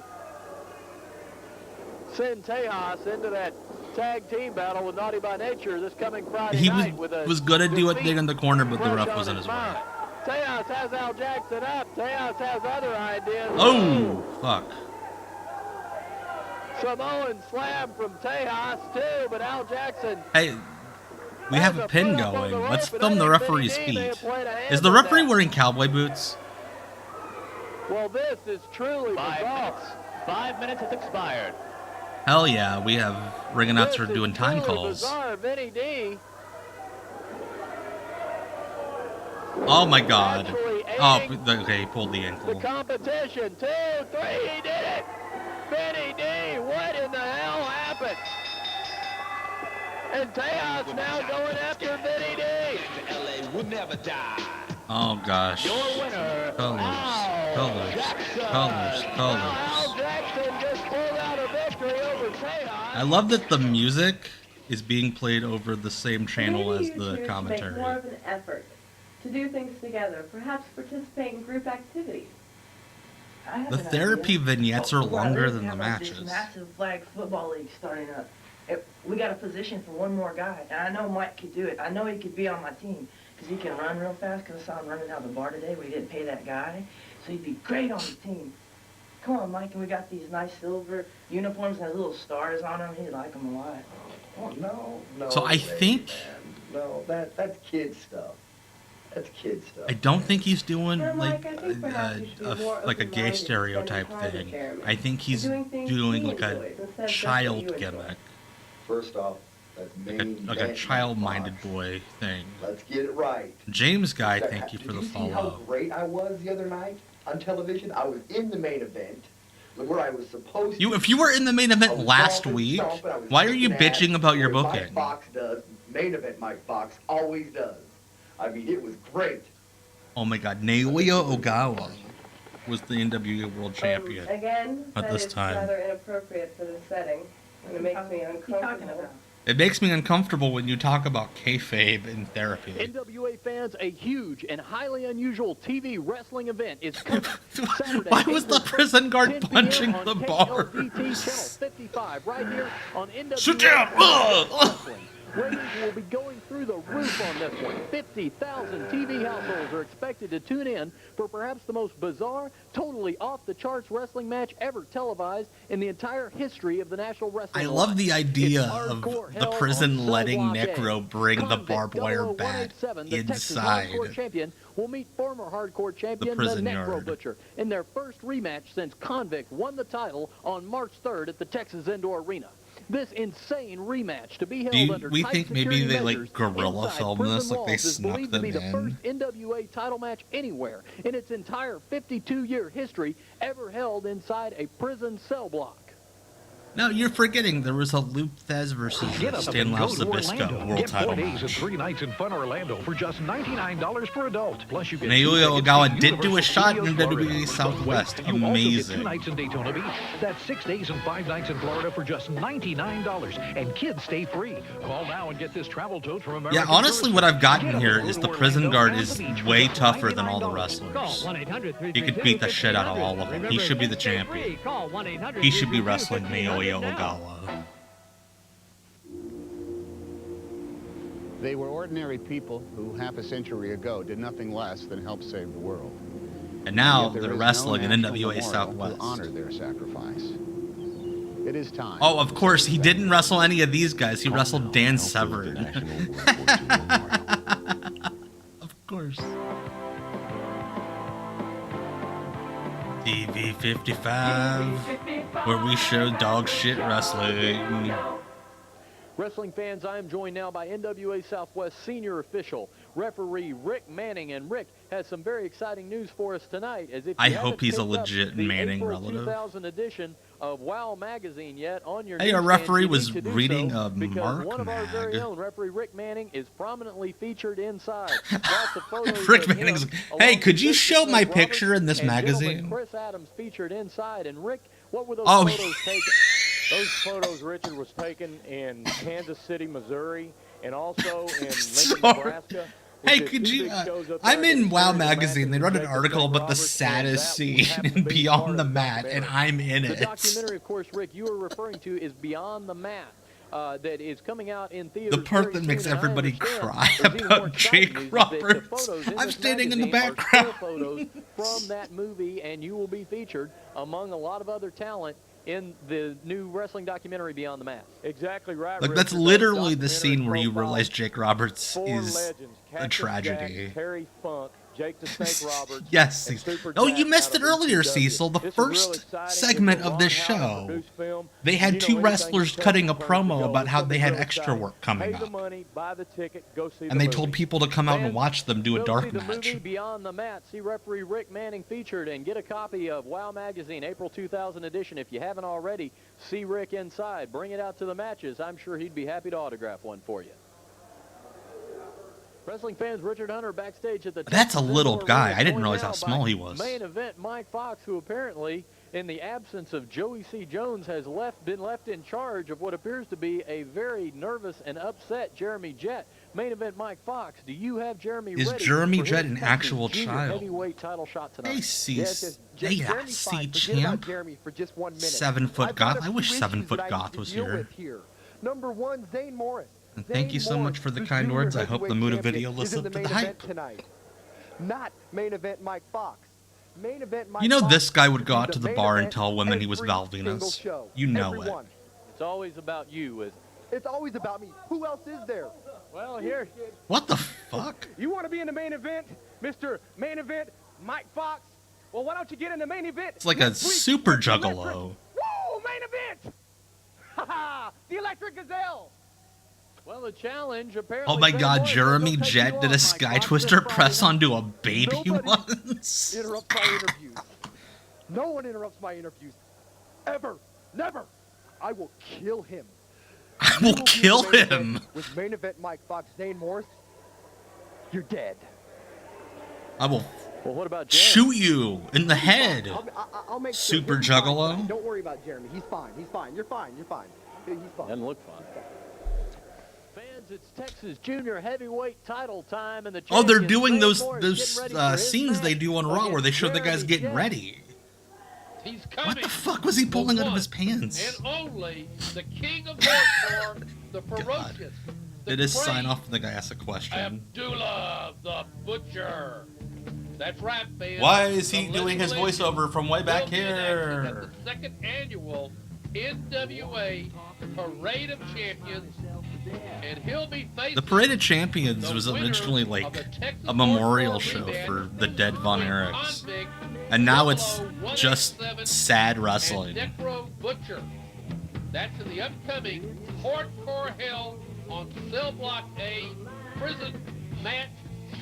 send Tejas into that tag team battle with Naughty by Nature this coming Friday He night with a was going to do a thing in the corner, but the crush ref on was in his his way. mind. Tejas has Al Jackson up. Tejas has other ideas. Oh, fuck. Samoan slam from Tejas too, but Al Jackson. Hey, we have a pin going. Let's film the referee's feet. Is the referee wearing cowboy boots? Well, this is truly 5 bizarre. minutes. 5 minutes has expired. Hell yeah, we have ring announcer doing time calls. Bizarre, Vinny D. Oh my god. Oh, okay, he pulled the ankle. The competition. 2, 3, he did it. Vinny D, what in the hell happened? And Tejas now going after Vinny D. LA will never die. Oh gosh. Your winner, Colors. Al Jackson just pulled out a victory over Tejas. I love that the music is being played over the same channel as Maybe you the two should make commentary. more of an effort to do things together, perhaps participate in group activities. I have The an therapy idea. vignettes are Well, longer we than the have, like, this matches. massive flag football league starting up. We got a position for one more guy, and I know Mike could do it. I know he could be on my team. because he can run real fast, because I saw him running out the bar today. We didn't pay that guy, so he'd be great on the team. Come on, Mike, and we got these nice silver uniforms that have little stars on them. He'd like them a lot. Oh, no. So I think... No, that's kid stuff. That's kid stuff. I don't think he's doing like like a gay stereotype thing. I think he's doing like a child gimmick. First off, that's like a child-minded boy thing. Let's get it right. James Guy, thank you for the Did you see how follow. great I was the other night on television? I was in the main event where I was supposed to. If you were in the main event last week, why are you bitching about your booking? Mike Fox does. Main event Mike Fox always does. I mean, it was great. Oh my God, Naoya Ogawa was the NWA World Champion Again, at this time. Rather inappropriate for the setting, and it makes me uncomfortable. It makes me uncomfortable when you talk about kayfabe in therapy. NWA fans, a huge and highly unusual TV wrestling event is coming Saturday. Why was the prison guard punching the bar? KLVT Channel 55, right here on NWA. Sit down! Wrestling. Ratings will be going through the roof on this one. 50,000 TV households are expected to tune in for perhaps the most bizarre, totally off-the-charts wrestling match ever televised in the entire history of the National Wrestling I love the idea It's of hardcore the hell prison on letting Cell Block A. Necro bring the Convict barbed wire 00-187, bat the Texas inside. Hardcore champion will meet former hardcore champion the prison Necro yard. Butcher in their first rematch since Convict won the title on March 3rd at the Texas Indoor Arena. This insane rematch to be held under we tight think maybe security they measures like guerrilla inside film prison this, like they walls is snuck believed to them be the in? first NWA title match anywhere in its entire 52-year history ever held inside a prison cell block. No, you're forgetting there was a Luke Thez versus Get up and Stanislav go to Zbyszko Orlando. world Get title 4 days and match. 3 nights in fun Orlando for just $99 per adult. Plus you get Naoya Ogawa did do a Universal shot in Studios WWE Florida. Southwest. You also get 2 Amazing. nights in Daytona Beach. That's 6 days and 5 nights in Florida for just $99. And kids stay free. Call now and get this travel tote from American Yeah, honestly, what I've gotten Get here on is the to prison Orlando guard and is the beach for way just tougher than all the $99. wrestlers. Call 1-800-332-1500. He could beat the shit out of all of them. He should be the champion. He should be wrestling Naoya Ogawa. They were ordinary people who half a century ago did nothing less than help save the world. And now Yet there they're is wrestling no in national NWA memorial Southwest. to honor their sacrifice. It is time. Oh, of course, he didn't wrestle any of these guys. He wrestled Dan Severn. Of course. TV 55, where we show dog shit wrestling. Wrestling fans, I am joined now by NWA Southwest senior official, referee Rick Manning. And Rick has some very exciting news for us tonight. As if I you hope haven't he's a picked up legit the Manning April relative. 2000 edition of WOW Magazine yet on your Hey, our newsstand, referee you was need to do reading so a because Mark one of our very mag. own, referee Rick Manning, is prominently featured inside. Lots of photos Rick of Manning's him, hey, along could with you Mr. show my Smith picture in this Roberts and gentleman magazine? Chris Adams featured inside. And Rick, what were those Oh, photos taken? Those photos, Richard, was taken in Kansas City, Missouri, and also in Lincoln, Nebraska. Hey, could you? I'm in WOW Magazine. They wrote an article about the saddest scene in Beyond the Mat, and I'm in The it. documentary, of course, Rick, you are referring to is Beyond the Mat. That is coming out in theaters. The part very that makes soon, and I everybody understand cry there's even more about exciting Jake news is that Roberts. the photos in I'm this standing in the magazine are background. still photos from that movie, and you will be featured among a lot of other talent in the new wrestling documentary Beyond the Mat. Exactly right. Like, that's Richard. literally the Documentary scene where you profiles realize Jake Roberts four is legends, a Cactus tragedy. Jack, Terry Funk, Jake the Snake Roberts. Yes. and Super Oh, Jack you missed out it of earlier, ECW. Cecil. The This is real first exciting. segment It's a of this Ron Howard show, produced film. they You had know two anything wrestlers you cutting a tell them promo to go. about how It's they had real extra exciting. work coming Pay the up. money, buy the ticket, go see And the they told movie. people to come out and Fans, watch them do a Go dark see the match. movie Beyond the Mat. See referee Rick Manning featured and get a copy of WOW Magazine, April 2000 edition. If you haven't already, see Rick inside. Bring it out to the matches. I'm sure he'd be happy to autograph one for you. Wrestling fans, Richard Hunter backstage at the That's a Texas little Indoor guy. Arena, I didn't joined realize now how small by he was. Main event Mike Fox, who apparently, in the absence of Joey C. Jones, has been left in charge of what appears to be a very nervous and upset Jeremy Jett. Main event Mike Fox, do you have Jeremy Is ready Jeremy for his Jett an Texas actual Junior child? Heavyweight title shot tonight? Hey, C. Yes, Hey, Jeremy's C. fine. Forget Champ. about Jeremy for just 1 minute. 7 foot I've got goth. a I wish few 7 issues foot that I goth need was to deal here. with here. Number one, Zane Morris. And thank you so much for the kind words. I hope the Muda video listened to the hype. Tonight. Not main event Mike Fox. Main event Mike You know Fox this guy would go out to the bar and tell women he was Valvinas. You know it. It's always about you, isn't it? It's always about me. Who else is there? Well, here. What the fuck? You want to be in the main event, Mr. Main Event Mike Fox? Well, why don't you get in the main event? It's like a super juggalo. Woo! Main event! Ha ha! The Electric Gazelle! Well, the challenge apparently. Oh my god, Jeremy Jett did a Sky Twister press onto a baby once. Interrupt my interviews. No one interrupts my interviews. Ever. Never. I will kill him. I will kill him. With main event Mike Fox, Zane Morris, you're dead. I will well, what about shoot you in the head. I'll make super sure. juggalo. Don't worry about Jeremy. He's fine. He's fine. You're fine. You're fine. He's fine. Doesn't look fine. Fans, it's Texas Junior Heavyweight title time, and the oh, they're doing those scenes they do on Raw where they show the guys getting ready. He's coming. What the fuck was he pulling out of his pants? And only the king of hardcore, the ferocious. Did his sign off and the guy asked a question? Abdullah the Butcher. That's right, fans. Why is he doing his voiceover from way back here? At the second annual NWA Parade of Champions, and he'll be facing the Parade of Champions was originally like a memorial show for the dead Von Erichs, and now it's just sad wrestling. Necro Butcher. That's in the upcoming Hardcore Hell on Cell Block A Prison Match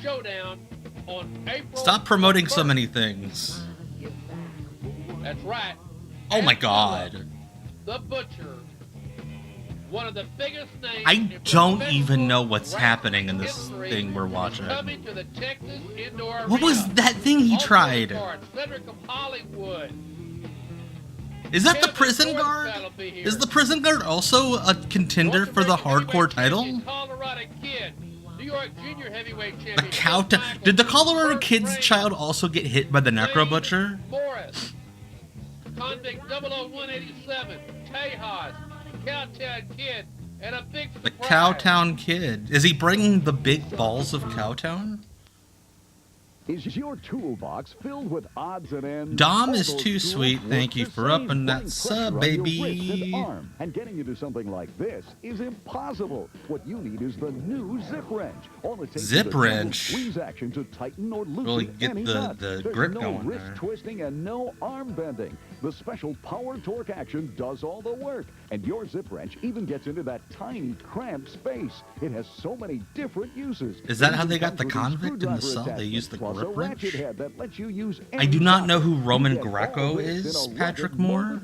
Showdown on April. Stop promoting so many things. That's right. Oh my god. The Butcher. One of the biggest names. I don't even know what's happening in this thing we're watching. Coming to the Texas Indoor What was that thing he tried? Cedric of Hollywood. Is that the prison guard? Is the prison guard also a contender for the hardcore title? Colorado Kid, New York Junior Heavyweight Champion. The Cowtown. Did the Colorado Kid's child also get hit by the Necro Butcher? Morris, Convict 00187, Tejas, Cowtown Kid, and a big surprise. The Cowtown Kid. Is he bringing the big balls of Cowtown? Is your toolbox filled with odds and ends? Dom is too sweet. Thank you for upping that sub, baby. And getting into something like this is impossible. What you need is the new Zip Wrench. All it takes Zip is a Wrench. Squeeze action to tighten or loosen really get any the nut. grip There's going no wrist there. twisting and no arm bending. The special power torque action does all the work. And your Zip Wrench even gets into that tiny cramped space. It has so many different uses. Is that how they got the convict in the cell? They used the grip wrench? I do not know who Roman Greco is, Patrick Moore,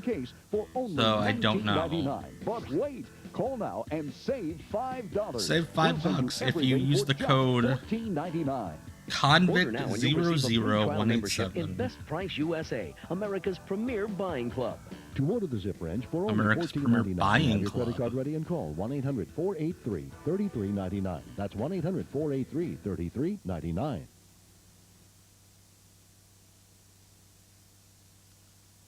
so I don't know. But wait, call now and save $5. Save $5 if you use the code Convict00187. In Best Price USA, America's premier buying club. To order the Zip Wrench for only America's premier $14.99, buying have your club. credit card ready and call 1-800-483-3399. That's 1-800-483-3399.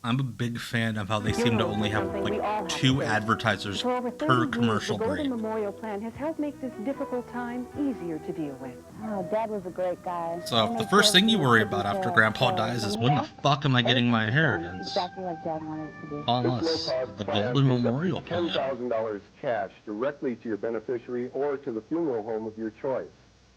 I'm a big fan of how they seem to only have like 2 advertisers For over per 30 commercial years, the break. Golden Memorial Plan has helped make this difficult time easier to deal with. Oh, Dad was a great guy. So if the first thing you worry about after Grandpa dies is when the fuck am I getting my inheritance? Exactly like Dad wanted it to be. Unless the Golden Memorial Plan. $10,000 cash directly to your beneficiary or to the funeral home of your choice.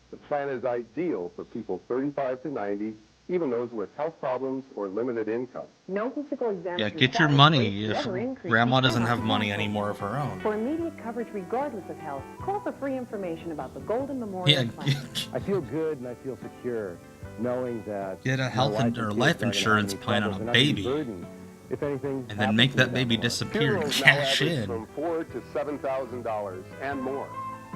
The plan is ideal for people 35 to 90, even those with health problems or limited income. No physical exam. Yeah, get your money if Grandma doesn't have money anymore of her own. For immediate coverage regardless of health, call for free information about the Golden Memorial Plan. I feel good and I feel secure knowing that Get a health or life insurance plan on a baby, if anything, and then make that baby disappear and Funerals now cash average in. from $4,000 to $7,000 and more.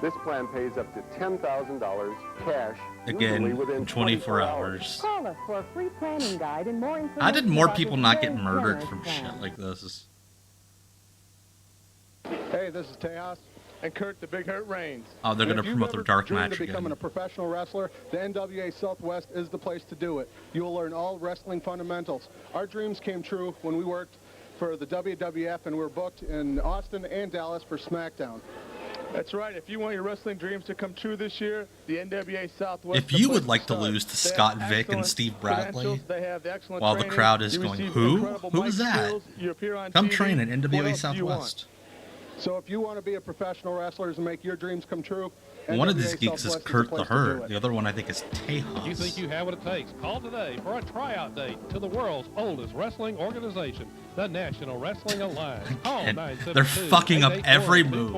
This plan pays up to $10,000 cash, usually Again, within in 24 hours. Call us for a free planning guide and more information. How did more about people this not get very murdered generous from plan. shit like this? Hey, this is Tejas and Kurt the Big Hurt Reigns. Oh, they're And gonna if you've promote their ever dark dreamed match of becoming again. a professional wrestler, the NWA Southwest is the place to do it. You will learn all wrestling fundamentals. Our dreams came true when we worked for the WWF and we were booked in Austin and Dallas for SmackDown. That's right. If you want your wrestling dreams to come true this year, the NWA Southwest... If you would like to lose to Scott Vick and Steve Bradley, while the crowd is going, who? Who is that? Come train at NWA Southwest. So if you want to be a professional wrestler and make your dreams come true... One of these geeks is Kurt the Herd. The other one, I think, is Tejas. You think you have what it takes? Call today for a tryout date to the world's oldest wrestling organization, the National Wrestling Alliance. Call They're fucking up every move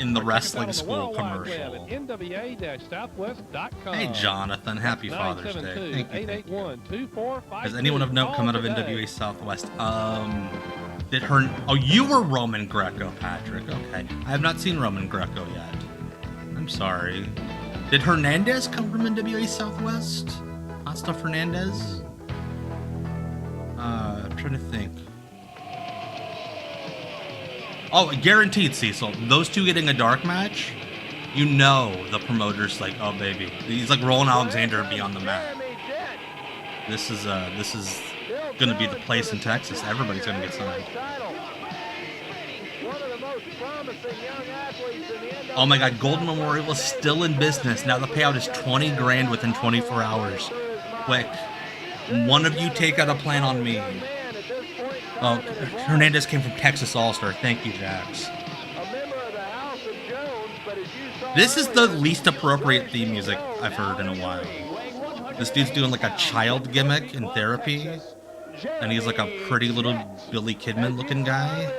in the wrestling school commercial. NWA-Southwest.com. Hey, Jonathan. Happy Father's Day. Thank you. Does anyone of note come out of NWA Southwest? Did her... Oh, you were Roman Greco, Patrick. Okay. I have not seen Roman Greco yet. I'm sorry. Did Hernandez come from NWA Southwest? Hot Stuff Hernandez? I'm trying to think. Oh, guaranteed, Cecil. Those two getting a dark match, you know the promoter's like, oh baby. He's like Roland Alexander beyond the mat. This is gonna be the place in Texas. Everybody's gonna get signed. Oh my god, Golden Memorial is still in business. Now the payout is 20 grand within 24 hours. Quick. One of you take out a plan on me. Oh, Hernandez came from Texas All-Star. Thank you, Jax. This is the least appropriate theme music I've heard in a while. This dude's doing like a child gimmick in therapy. And he's like a pretty little Billy Kidman looking guy.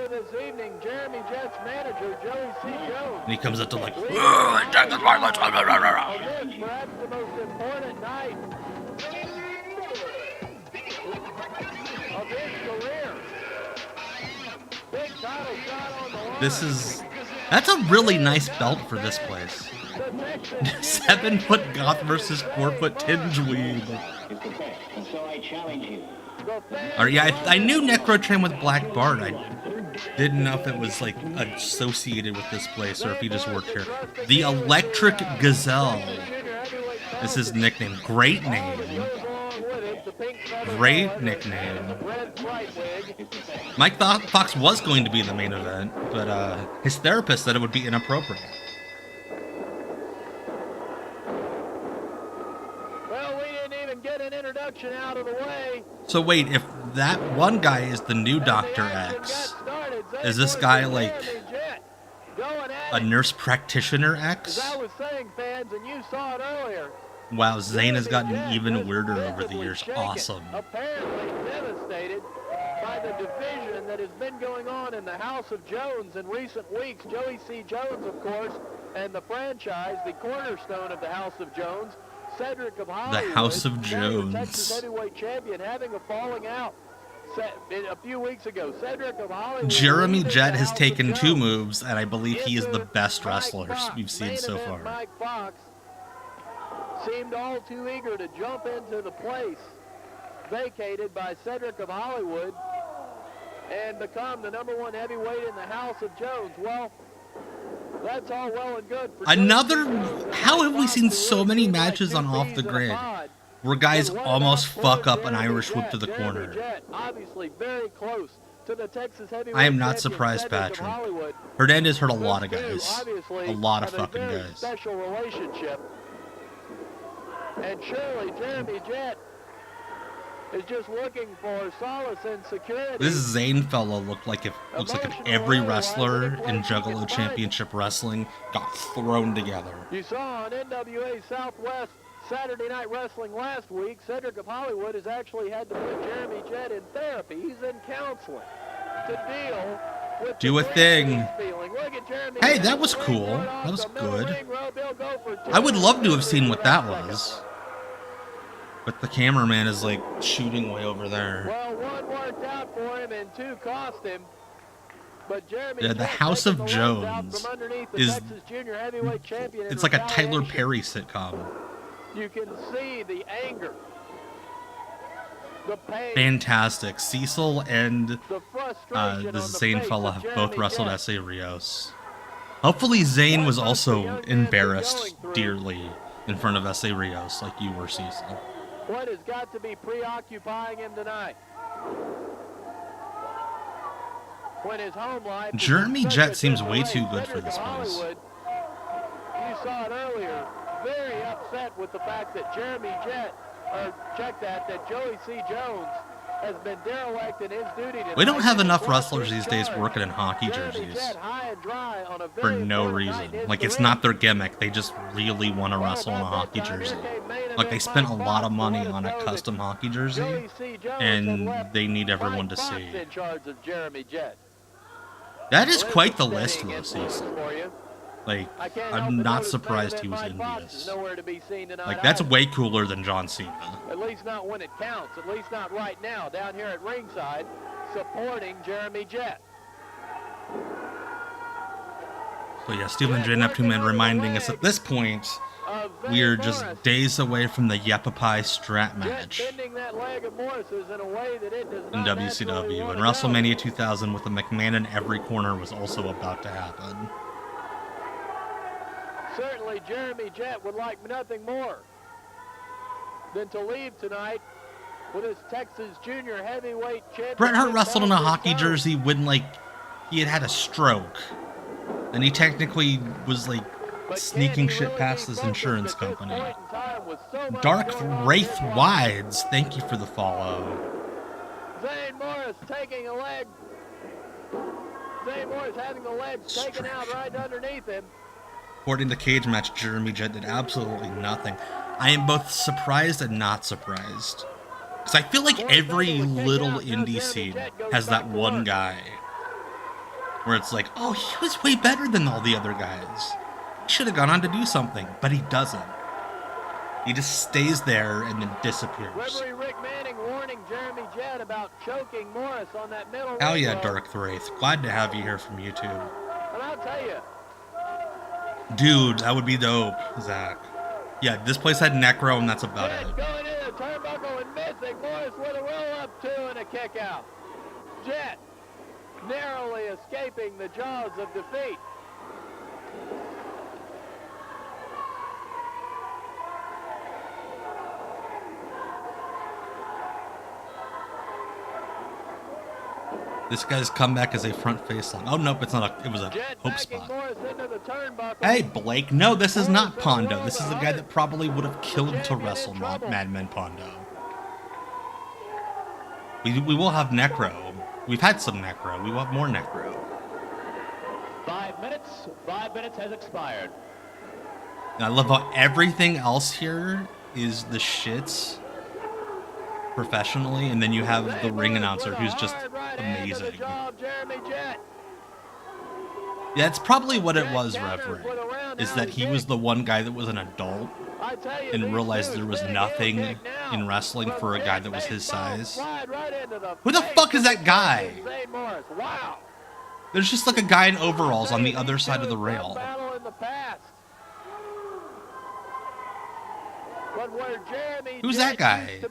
And he comes up to like, that's a really nice belt for this place. 7-foot goth versus 4-foot tinge weed. Or yeah, I knew Necro trained with Black Bart. I didn't know if it was like associated with this place or if he just worked here. The Electric Gazelle is his nickname. Great name. Great nickname. Mike Fox was going to be the main event, but his therapist said it would be inappropriate. Well, we didn't even get an introduction out of the way. So wait, if that one guy is the new Dr. X, is this guy like a nurse practitioner X? As I was saying, fans, and you saw it earlier. Wow, Zayn has gotten even weirder over the years. Awesome. Apparently devastated by the division that has been going on in the House of Jones in recent weeks. Joey C. Jones, of course, and the franchise, the cornerstone of the House of Jones, Cedric of Hollywood, the House of Jones, Texas heavyweight champion, having a falling out a few weeks ago. Cedric of Hollywood. Jeremy Jett has taken 2 moves, and I believe he is the best wrestler we've seen so far. Mike Fox seemed all too eager to jump into the place vacated by Cedric of Hollywood and become the #1 heavyweight in the House of Jones. Well, that's all well and good. How have we seen so many matches on Off the Grid where guys almost fuck up an Irish whip to the corner? Obviously very close to the Texas heavyweight. I am not surprised, Patrick. Hernandez hurt a lot of guys. A lot of fucking guys. Special relationship. And surely Jeremy Jett is just looking for solace and security. This Zayn fella looks like if every wrestler in Juggalo Championship Wrestling got thrown together. You saw on NWA Southwest Saturday Night Wrestling last week, Cedric of Hollywood has actually had to put Jeremy Jett in therapy. He's in counseling to deal with do a thing. Hey, that was cool. That was good. I would love to have seen what that was. But the cameraman is like shooting way over there. Well, 1 worked out for him and 2 cost him. But Jeremy the House of Jones is it's like a Tyler Perry sitcom. You can see the anger. The pain. Fantastic. Cecil and the Zayn fella have both wrestled S.A. Rios. Hopefully Zayn was also embarrassed dearly in front of S.A. Rios like you were, Cecil. What has got to be preoccupying him tonight? when his home life Jeremy Jett seems way too good for this place. You saw it earlier. Very upset with the fact that Jeremy Jett, or check that Joey C. Jones has been derelict in his duty tonight. We don't have enough wrestlers these days working in hockey jerseys for no reason. Like, it's not their gimmick. They just really want to wrestle in a hockey jersey. Like, they spent a lot of money on a custom hockey jersey, and they need everyone to see. That is quite the list this season. Like, I'm not surprised he was in this. Like, that's way cooler than John Cena. At least not when it counts. At least not right now. Down here at ringside, supporting Jeremy Jett. So yeah, Stephen J. Neptune reminding us at this point, we are just days away from the Yepapai strap match in WCW. And WrestleMania 2000 with the McMahon in every corner was also about to happen. Certainly Jeremy Jett would like nothing more than to leave tonight with his Texas Junior Heavyweight Championship. Bret Hart wrestled in a hockey jersey when, like, he had a stroke. And he technically was, like, sneaking shit past his insurance company. Dark Wraith Wides, thank you for the follow. Zane Morris taking a leg. Zane Morris having the legs taken out right underneath him. According to Cage Match, Jeremy Jett did absolutely nothing. I am both surprised and not surprised. Because I feel like every little indie scene has that one guy where it's like, oh, he was way better than all the other guys. He should have gone on to do something, but he doesn't. He just stays there and then disappears. Referee Rick Manning warning Jeremy Jett about choking Morris on that middle. Hell yeah, Dark Wraith. Glad to have you here from YouTube. And I'll tell you, dude, that would be dope, Zach. Yeah, this place had Necro, and that's about it. Going in the turnbuckle and missing. Morris with a roll-up, two, and a kick-out. Jett narrowly escaping the jaws of defeat. This guy's comeback is a front face song. Oh, nope, it's not. It was a hope spot. Hey, Blake. No, this is not Pondo. This is the guy that probably would have killed to wrestle Madman Pondo. We will have Necro. We've had some Necro. We will have more Necro. 5 minutes. 5 minutes has expired. And I love how everything else here is the shits professionally, and then you have the ring announcer who's just amazing. Yeah, it's probably what it was, Reverend, is that he was the one guy that was an adult and realized there was nothing in wrestling for a guy that was his size. Who the fuck is that guy? There's just like a guy in overalls on the other side of the rail. Who's that guy?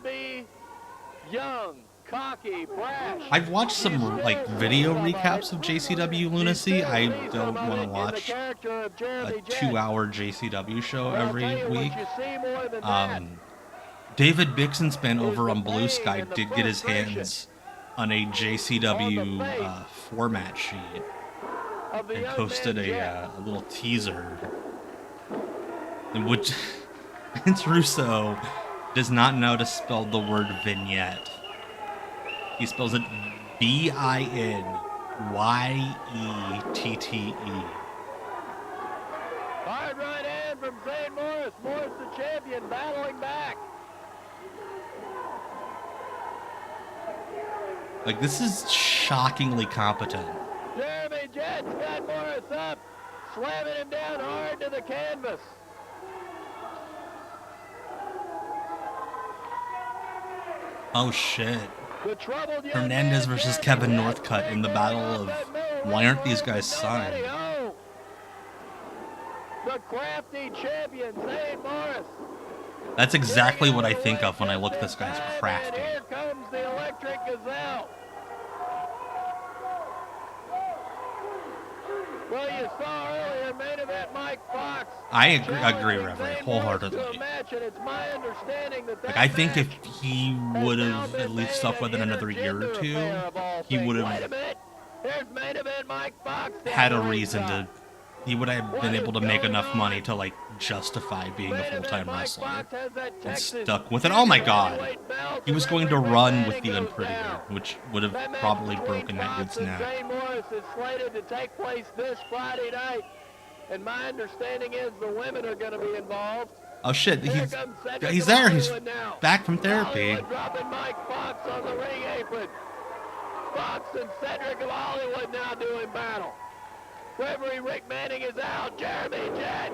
Young, cocky, brash. I've watched some like video recaps of JCW Lunacy. I don't want to watch a 2-hour JCW show every week. David Bixenspan over on Blue Sky did get his hands on a JCW format sheet and posted a little teaser in which Vince Russo does not know to spell the word vignette. He spells it Binyette. Hard right hand from Zane Morris. Morris the champion battling back. Like, this is shockingly competent. Jeremy Jett's got Morris up, slamming him down hard to the canvas. Oh shit. Hernandez versus Kevin Northcutt in the battle of why aren't these guys signed? The crafty champion, Zane Morris. That's exactly what I think of when I look at this guy's crafty. Here comes the Electric Gazelle. Well, you saw earlier, main event Mike Fox. I agree, Reverend, wholeheartedly. Like, I think if he would have at least stuck with it another year or two, he would have Here's main event Mike Fox. had a reason to. He would have been able to make enough money to like justify being a full-time wrestler. And stuck with it. Oh my God! He was going to run with the Unprettier, which would have probably broken that dude's neck. Zane Morris is slated to take place this Friday night, and my understanding is the women are going to be involved. Oh shit! He's there. He's back from therapy. Dropping Mike Fox on the ring apron. Fox and Cedric of Hollywood now doing battle. Referee Rick Manning is out. Jeremy Jett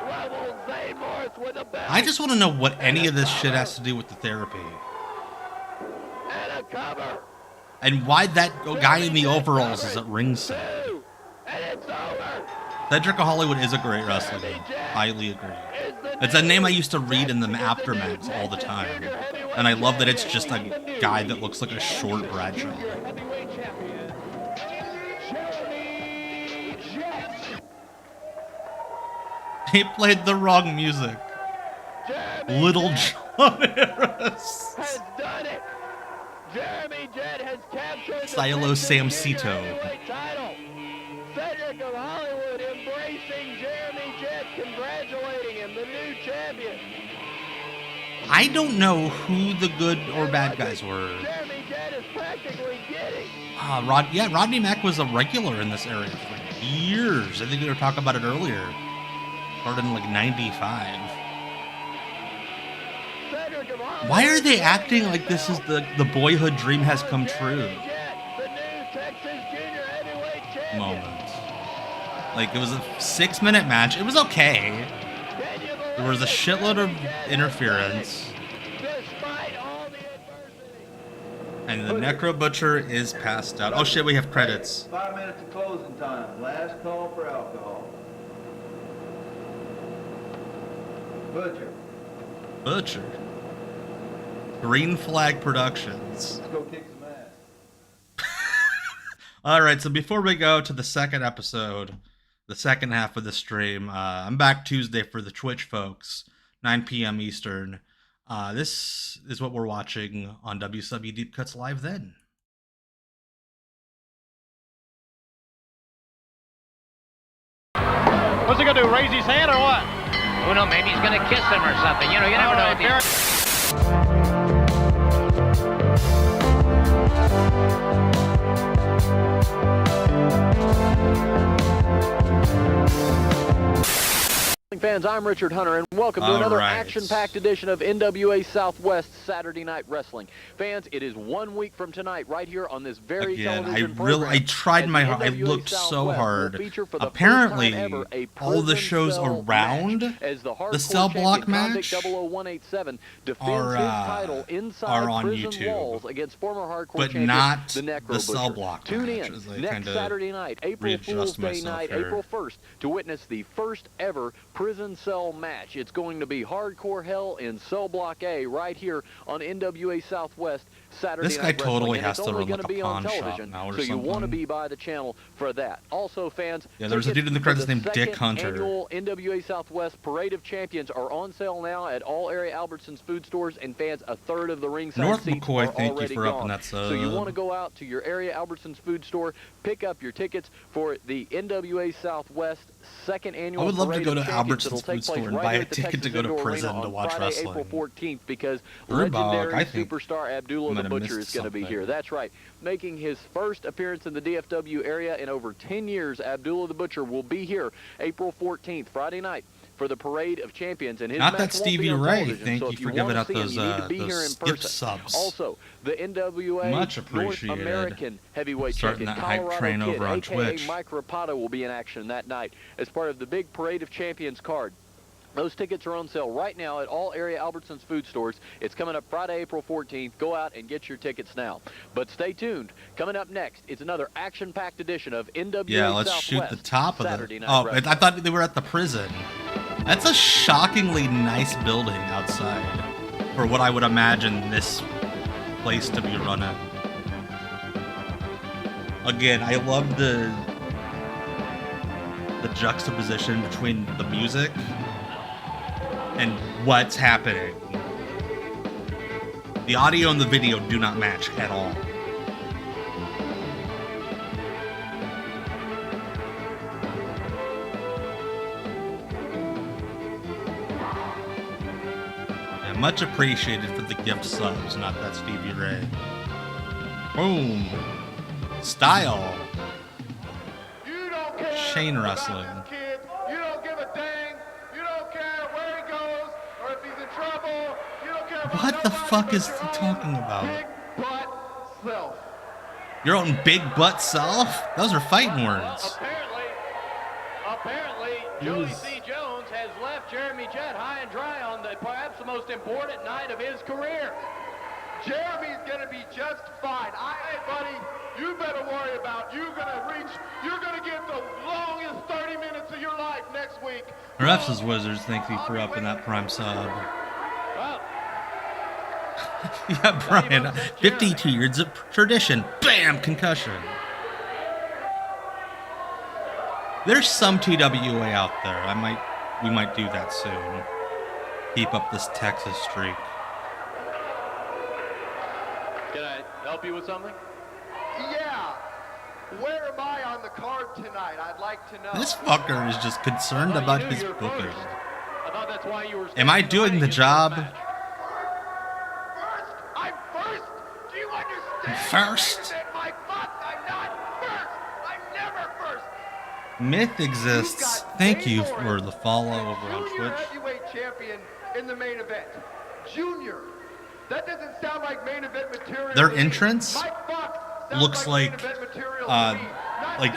levels Zane Morris with a belt. I just want to know what any of this shit has to do with the therapy. And a cover. And why that guy in the overalls is at ringside. And it's over. Cedric of Hollywood is a great wrestler. Highly agree. It's a name I used to read in the aftermaths all the time. And I love that it's just a guy that looks like a short Bradshaw. He played the wrong music. Little John Harris. Has done it. Jeremy Jett has captured Silo Samcito. title. Cedric of Hollywood embracing Jeremy Jett, congratulating him, the new champion. I don't know who the good or bad guys were. Jeremy Jett is practically giddy. Rodney Mack was a regular in this area for years. I think we were talking about it earlier. Started in like 95. Why are they acting like this is the boyhood dream has come true moment? Like, it was a 6-minute match. It was okay. There was a shitload of interference. And the Necro Butcher is passed out. Oh shit, we have credits. 5 minutes of closing time. Last call for alcohol. Butcher. Green Flag Productions. Let's go kick some ass. Alright, so before we go to the second episode, the second half of the stream, I'm back Tuesday for the Twitch folks, 9 p.m. Eastern. This is what we're watching on WCW Deep Cuts Live then. What's he gonna do, raise his hand or what? Who knows, maybe he's gonna kiss him or something. You know, you never know. Fans, I'm Richard Hunter, and welcome to another action-packed edition of NWA Southwest Saturday Night Wrestling. Fans, it is 1 week from tonight, right here on this very television program. I tried my hard. I looked so hard. Apparently, all the shows around the cell block match are on YouTube, against former hardcore but not the cell block Tune match. in next Saturday night, April Fool's Day night, April 1st, to witness the first ever prison cell match. It's going to be hardcore hell in Cell Block A right here on NWA Southwest Saturday This guy Night totally Wrestling. has to run like a pawn shop television, now or so something. you want to be by the channel for that. Also, fans, Yeah, there's a dude in the credits named Dick Hunter. Annual NWA Southwest Parade of Champions are on sale now at all area Albertsons food stores, and fans, a third of the ringside North seats McCoy, are thank you already for upping gone. that So you sub. want to go out to your area Albertsons food store, pick up your tickets for the NWA Southwest second annual I would love to Parade go of to Champions. It'll Albertsons take food store place and right buy here a at the ticket to Texas go to Indoor prison Arena to on watch Friday, wrestling. April 14th, because Brewdog, legendary I think superstar Abdullah I the might have Butcher missed is going to be something. here. That's right. Making his first appearance in the DFW area in over 10 years, Abdullah the Butcher will be here April 14th, Friday night, for the Parade of Champions. And his Not match that won't Stevie be on Ray. television, Thank so you if for you giving want out to see him, those you need to be here in skip person. subs. Also, the NWA Much North appreciated. American Heavyweight Starting Champion, that hype Colorado train Kid, over on aka Twitch. Mike Rapato, will be in action that night as part of the big Parade of Champions card. Those tickets are on sale right now at all area Albertsons food stores. It's coming up Friday, April 14th. Go out and get your tickets now. But stay tuned. Coming up next is another action-packed edition of NWA Yeah, let's Southwest shoot the top of Saturday the... Night Oh, Wrestling. I thought they were at the prison. That's a shockingly nice building outside for what I would imagine this place to be run at. Again, I love the juxtaposition between the music and what's happening. The audio and the video do not match at all. Much appreciated for the gift subs, not that Stevie Ray. Boom. Style. Chain wrestling. You don't give a dang. You don't care where he goes or if he's in trouble. You don't care about What the fuck is he talking about? big butt self. Your own big butt self? Those are fighting words. Apparently, Joey C. Jones has left Jeremy Jett high and dry on perhaps the most important night of his career. Jeremy's gonna be just fine. Hey, buddy, you better worry about you're gonna get the longest 30 minutes of your life next week. Refs' Wizards, thank you for upping that prime sub. Well, yeah, Brian, 52 years of tradition. Bam, concussion. There's some TWA out there. We might do that soon. Keep up this Texas streak. Can I help you with something? Yeah. Where am I on the card tonight? I'd like to know. This fucker is just concerned about his booking. I thought that's why you were. Am I doing the job? I'm first. Do you understand? First? My fuck, I'm not first. I'm never first. Myth exists. Thank you for the follow over on Junior Twitch. heavyweight champion in the main event. Junior. That doesn't sound like main event material. Their entrance looks like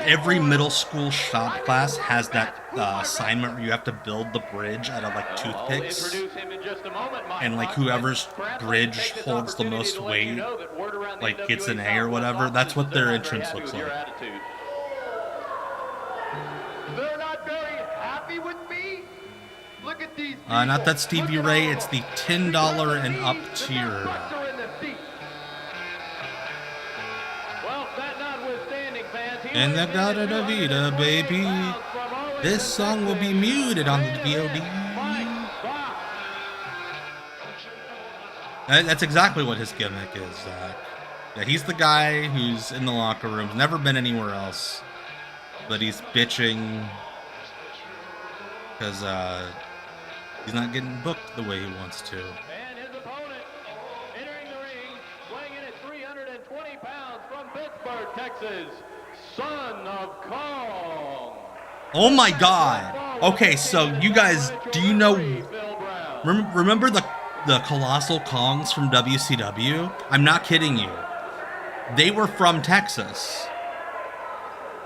every middle school shop class has that assignment where you have to build the bridge out of like toothpicks, and like whoever's bridge holds the most weight like gets an A or whatever. That's what their entrance looks like. They're not very happy with me. Look at these. Not that Stevie Ray, it's the $10 and up tier. And the Gata da Vida, baby. This song will be muted on the VOD. That's exactly what his gimmick is, Zach. Yeah, he's the guy who's in the locker room, never been anywhere else, but he's bitching because he's not getting booked the way he wants to. And his opponent entering the ring, weighing in at 320 pounds from Pittsburgh, Texas, Son of Kong. Oh my god. Okay, so you guys, do you know, remember the Colossal Kongs from WCW? I'm not kidding you. They were from Texas.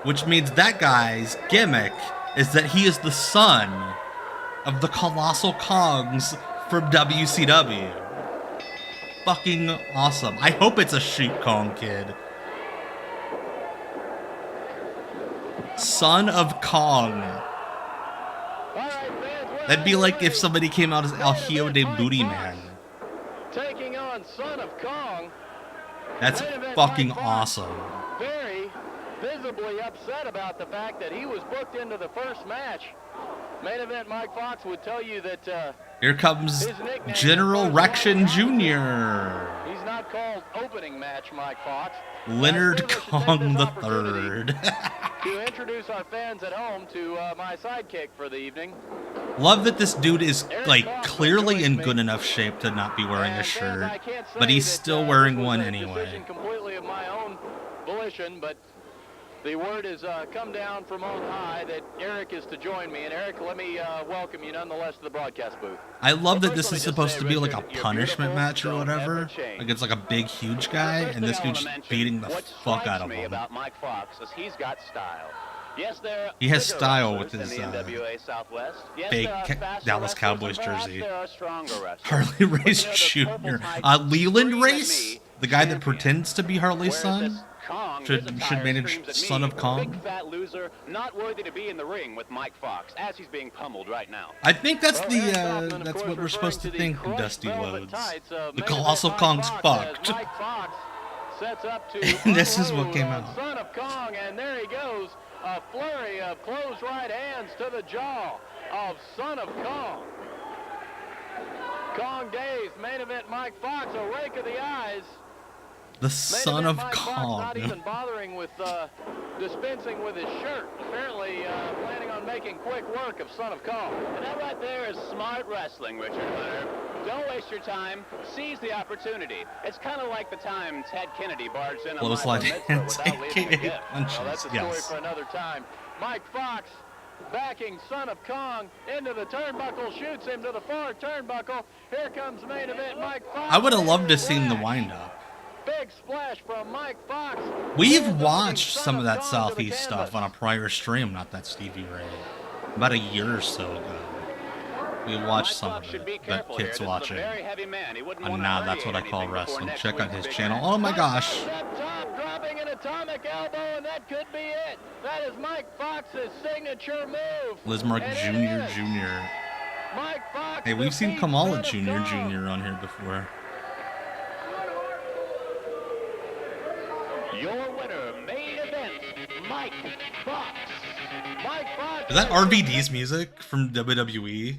Which means that guy's gimmick is that he is the son of the Colossal Kongs from WCW. Fucking awesome. I hope it's a Sheep Kong kid. Son of Kong. That'd be like if somebody came out as El Hijo de Booty Man. Taking on Son of Kong. That's fucking awesome. Very visibly upset about the fact that he was booked into the first match. Main event Mike Fox would tell you that here comes General Rection Jr. He's not called opening match Mike Fox. Leonard Kong the Third. To introduce our fans at home to my sidekick for the evening. Love that this dude is like clearly in good enough shape to not be wearing a shirt, but he's still wearing one anyway. Completely of my own volition, but the word has come down from on high that Eric is to join me. And Eric, let me welcome you nonetheless to the broadcast booth. I love that this is supposed to be like a punishment match or whatever. Like it's like a big, huge guy, and this dude's beating the fuck out of him. About Mike Fox is he's got style. Yes, he has style with his fake yes, Dallas Cowboys jersey. Harley Harley Race Jr. Leland Race, the guy that pretends to be Harley's son, should manage Son of Kong. Big fat loser, not worthy to be in the ring with Mike Fox as he's being pummeled right now. I think that's that's what we're supposed to think. Dusty Loads. The Colossal Kong's fucked. Sets up to and this is what came out. Son of Kong, and there he goes. A flurry of closed right hands to the jaw of Son of Kong. Kong dazed. Main event Mike Fox, a rake of the eyes. The Son of Kong. Not even bothering with dispensing with his shirt, apparently planning on making quick work of Son of Kong. And that right there is smart wrestling, Richard Hunter. Don't waste your time. Seize the opportunity. It's kind of like the time Ted Kennedy barged in on my mitzvah without leaving a gift. Well, that's a story for another time. Mike Fox backing Son of Kong into the turnbuckle, shoots him to the far turnbuckle. Here comes main event Mike Fox. I would have loved to see the wind up. Big splash from Mike Fox. We've watched some of that Southeast stuff on a prior stream, not that Stevie Ray. About a year or so ago. We watched some of it that kids watching. And now that's what I call wrestling. Check out his channel. Oh my gosh. Dropping an atomic elbow, and that could be it. That is Mike Fox's signature move. Lismark Jr. Mike Fox. Hey, we've seen Kamala Jr. on here before. Your winner, main event, Mike Fox. Mike Fox. Is that RVD's music from WWE?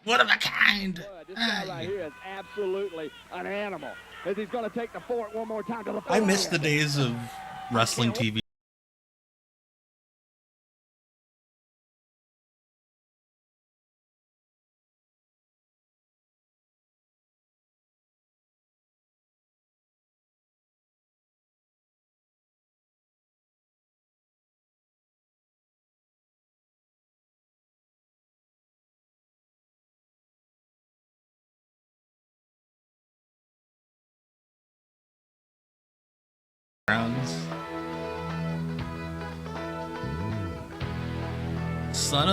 One of a kind. This guy right here is absolutely an animal. As he's going to take the fort one more time to the I miss the days of wrestling TV.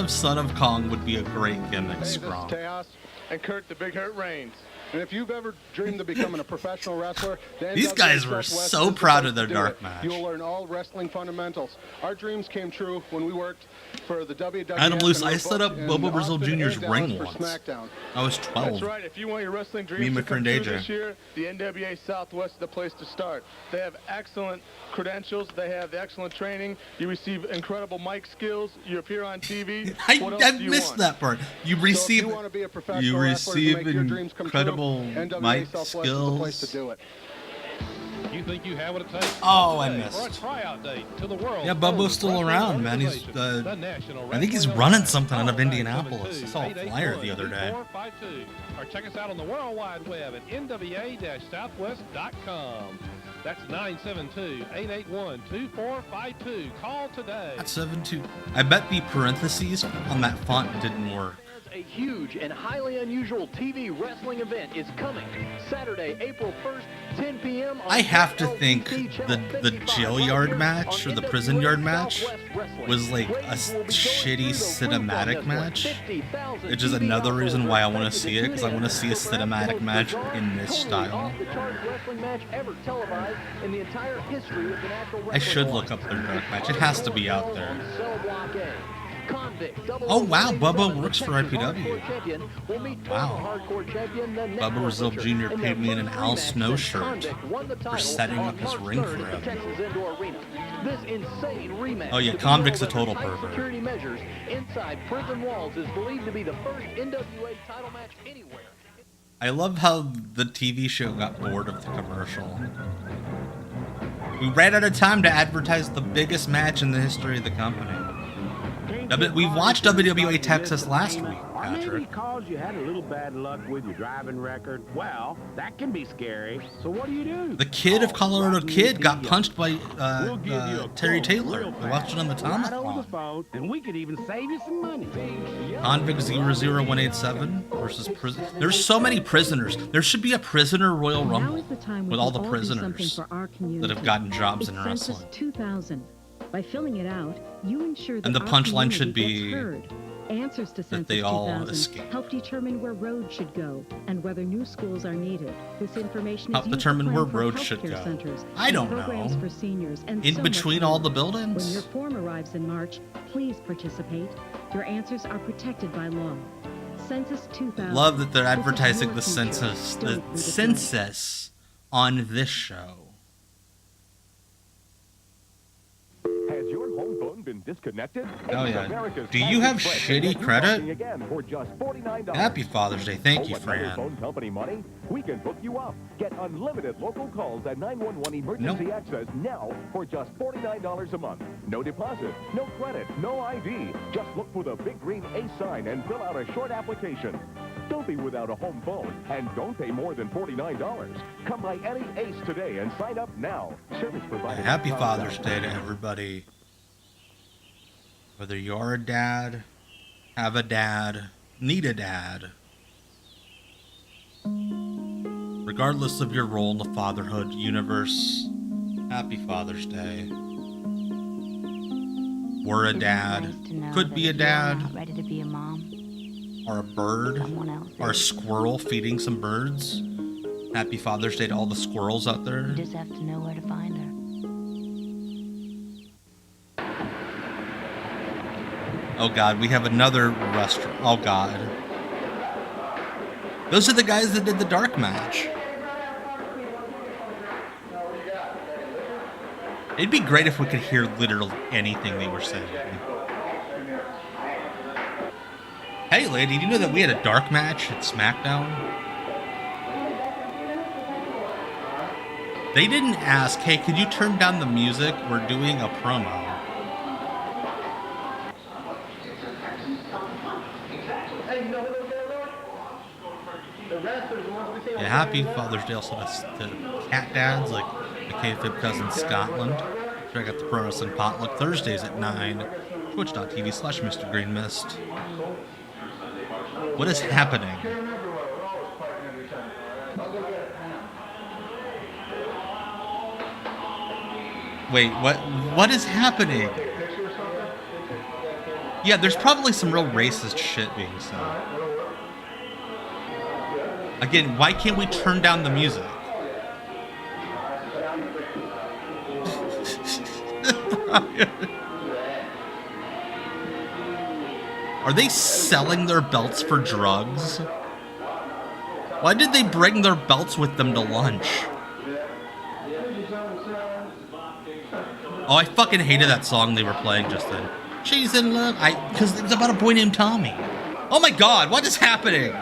Son of Kong would be a great gimmick, Scrum. Chaos and Kurt the Big Hurt Reigns. And if you've ever dreamed of becoming a professional wrestler, these guys were so proud of their dark match. You'll learn all wrestling fundamentals. Our dreams came true when we worked for the WWF. Adam Luce, I set up Bobo Brazil Jr.'s ring once. I was 12. That's right. If you want your wrestling dreams to come true this year, the NWA Southwest is the place to start. They have excellent credentials. They have excellent training. You receive incredible mic skills. You appear on TV. I missed that part. You receive incredible mic skills. You think you have what it takes? Oh, I missed. For a tryout date to the world. Yeah, Bubba's still around, man. He's I think he's running something out of Indianapolis. I saw a flyer the other day. Or check us out on the World Wide Web at nwa-southwest.com. That's 972-881-2452. Call today. That's 72. I bet the parentheses on that font didn't work. A huge and highly unusual TV wrestling event is coming Saturday, April 1st, 10 p.m. I have to think the jail yard match or the prison yard match was like a shitty cinematic match. It's just another reason why I want to see it, because I want to see a cinematic match in this style. I should look up their dark match. It has to be out there. Oh wow, Bubba works for IPW. Wow. Bubba Brazil Jr. paid me in an Al Snow shirt for setting up his ring for him. Oh yeah, Convict's a total pervert. Security measures inside prison walls is believed to be the first NWA title match anywhere. I love how the TV show got bored of the commercial. We ran out of time to advertise the biggest match in the history of the company. We watched WWA Texas last week, Patrick. Maybe because you had a little bad luck with your driving record. Well, that can be scary. So what do? The kid of Colorado Kid got punched by Terry Taylor. We watched it on the Tomathon. And we could even save you some money. Convict 00187 versus prison. There's so many prisoners. There should be a prisoner Royal Rumble with all the prisoners that have gotten jobs in wrestling. 2000. By filling it out, you ensure that and the punchline should be answers to that they all escape. Help determine where roads should go and whether new schools are needed. This information help is determine where roads should go. Centers, I don't know. For seniors and in between all the buildings. When your form arrives in March, please participate. Your answers are protected by law. Census 2000. Love that they're advertising the census on this show. Has your home phone been Been disconnected? Oh yeah. Do you have shitty credit? Happy Father's Day. Thank you, Fran. Phone company money? We can hook you up. Get unlimited local calls at 911 Emergency Access now for just $49 a month. No deposit, no credit, no ID. Just look for the big green ACE sign and fill out a short application. Don't be without a home phone, and don't pay more than $49. Come by any ACE today and sign up now. Service provider. Happy Father's Day to everybody. Whether you're a dad, have a dad, need a dad. Regardless of your role in the fatherhood universe, happy Father's Day. We're a dad, could be a dad, Ready to be a mom. or a bird, or a squirrel feeding some birds. Happy Father's Day to all the squirrels out there. You just have to know where to find her. Oh God, we have another restaurant. Oh God. Those are the guys that did the dark match. It'd be great if we could hear literally anything they were saying. Hey lady, did you know that we had a dark match at SmackDown? They didn't ask, hey, could you turn down the music? We're doing a promo. Yeah, happy Father's Day also to cat dads like my K-Fib cousin Scotland. Check out the Pro Wrestling Potluck Thursdays at 9. Twitch.tv/Mr. Green Mist. What is happening? Wait, what is happening? Yeah, there's probably some real racist shit being said. Again, why can't we turn down the music? Are they selling their belts for drugs? Why did they bring their belts with them to lunch? Oh, I fucking hated that song they were playing just then. She's in love. Because it's about a boy named Tommy. Oh my God, what is happening?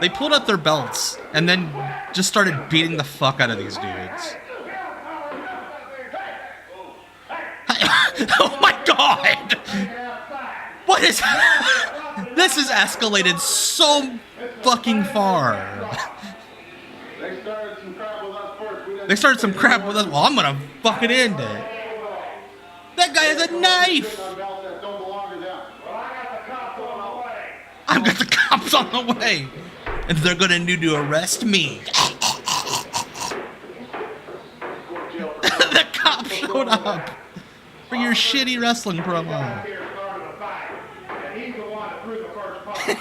They pulled up their belts and then just started beating the fuck out of these dudes. Oh my God! What is... This has escalated so fucking far. They started some crap with us. Well, I'm gonna fucking end it. That guy has a knife! I've got the cops on the way! And they're gonna need to arrest me. The cops showed up for your shitty wrestling promo.